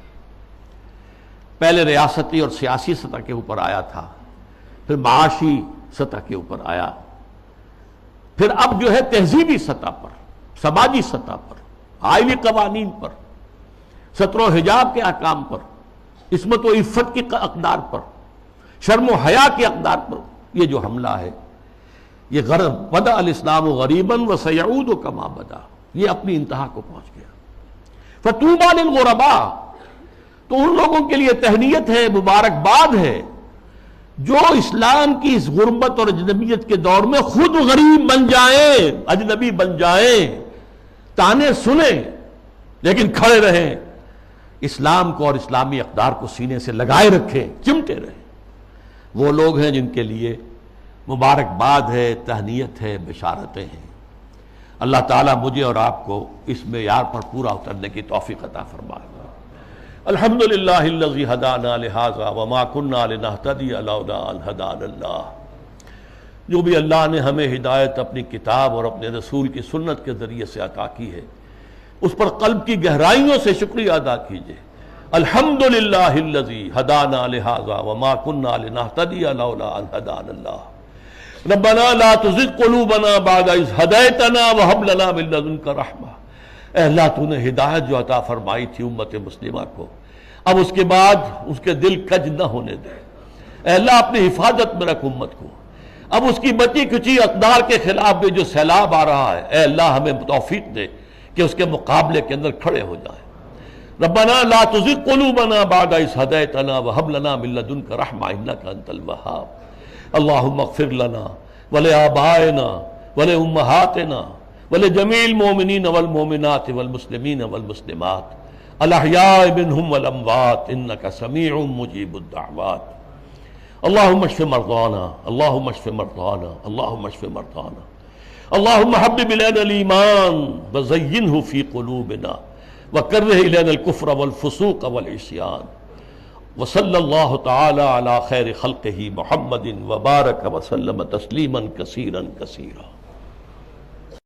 پہلے ریاستی اور سیاسی سطح کے اوپر آیا تھا، پھر معاشی سطح کے اوپر آیا، پھر اب جو ہے تہذیبی سطح پر، سماجی سطح پر، آئینی قوانین پر، ستر و حجاب کے احکام پر، عصمت و عفت کی اقدار پر، شرم و حیا کے اقدار پر یہ جو حملہ ہے، یہ غرب بدا الاسلام غریباً وسیعود کما بدا، یہ اپنی انتہا کو پہنچ گیا۔ فطوبیٰ للغرباء، تو ان لوگوں کے لیے تہنیت ہے، مبارکباد ہے جو اسلام کی اس غربت اور اجنبیت کے دور میں خود غریب بن جائیں، اجنبی بن جائیں، تانے سنیں لیکن کھڑے رہیں، اسلام کو اور اسلامی اقدار کو سینے سے لگائے رکھیں، چمٹے رہیں۔ وہ لوگ ہیں جن کے لیے مبارکباد ہے، تہنیت ہے، بشارتیں ہیں۔ اللہ تعالیٰ مجھے اور آپ کو اس معیار پر پورا اترنے کی توفیق عطا فرمائے۔ الحمدللہ الذی ہدانا لہذا وما کنا لنہتدی لولا ان ہدانا اللہ۔ جو بھی اللہ نے ہمیں ہدایت اپنی کتاب اور اپنے رسول کی سنت کے ذریعے سے عطا کی ہے، اس پر قلب کی گہرائیوں سے شکریہ ادا کیجئے۔ الحمدللہ الذی ہدانا لہذا وما کنا لنہتدی لولا ان ہدانا اللہ۔ ربنا لا تزغ قلوبنا بعد اذ ہدیتنا وہب لنا من لدنک رحمہ۔ اے اللہ، تو نے ہدایت جو عطا فرمائی تھی امت مسلمہ کو، اب اس کے بعد اس کے دل کج نہ ہونے دے، اے اللہ اپنی حفاظت میں رکھ امت کو. اب اس کی بچی کچی اقدار کے خلاف بھی جو سیلاب آ رہا ہے، اے اللہ ہمیں توفیق دے کہ اس کے مقابلے کے اندر کھڑے ہو جائیں. ربنا لا تزغ قلوبنا بعد إذ هديتنا وهب لنا من لدنك رحمة إنك أنت الوهاب. اللهم اغفر لنا ولآبائنا ولأمهاتنا ولجميع المؤمنين والمؤمنات والمسلمين والمسلمات الأحياء منهم والأموات إنك سميع مجيب الدعوات. اللهم اشف مرضانا اللهم اشف مرضانا اللهم اشف مرضانا. اللهم حبب إلينا الإيمان وزينه في قلوبنا وكره إلينا الكفر والفسوق والعصيان. وصلى الله تعالى على خير خلقه محمد وبارك وسلم تسليما كثيرا كثيرا.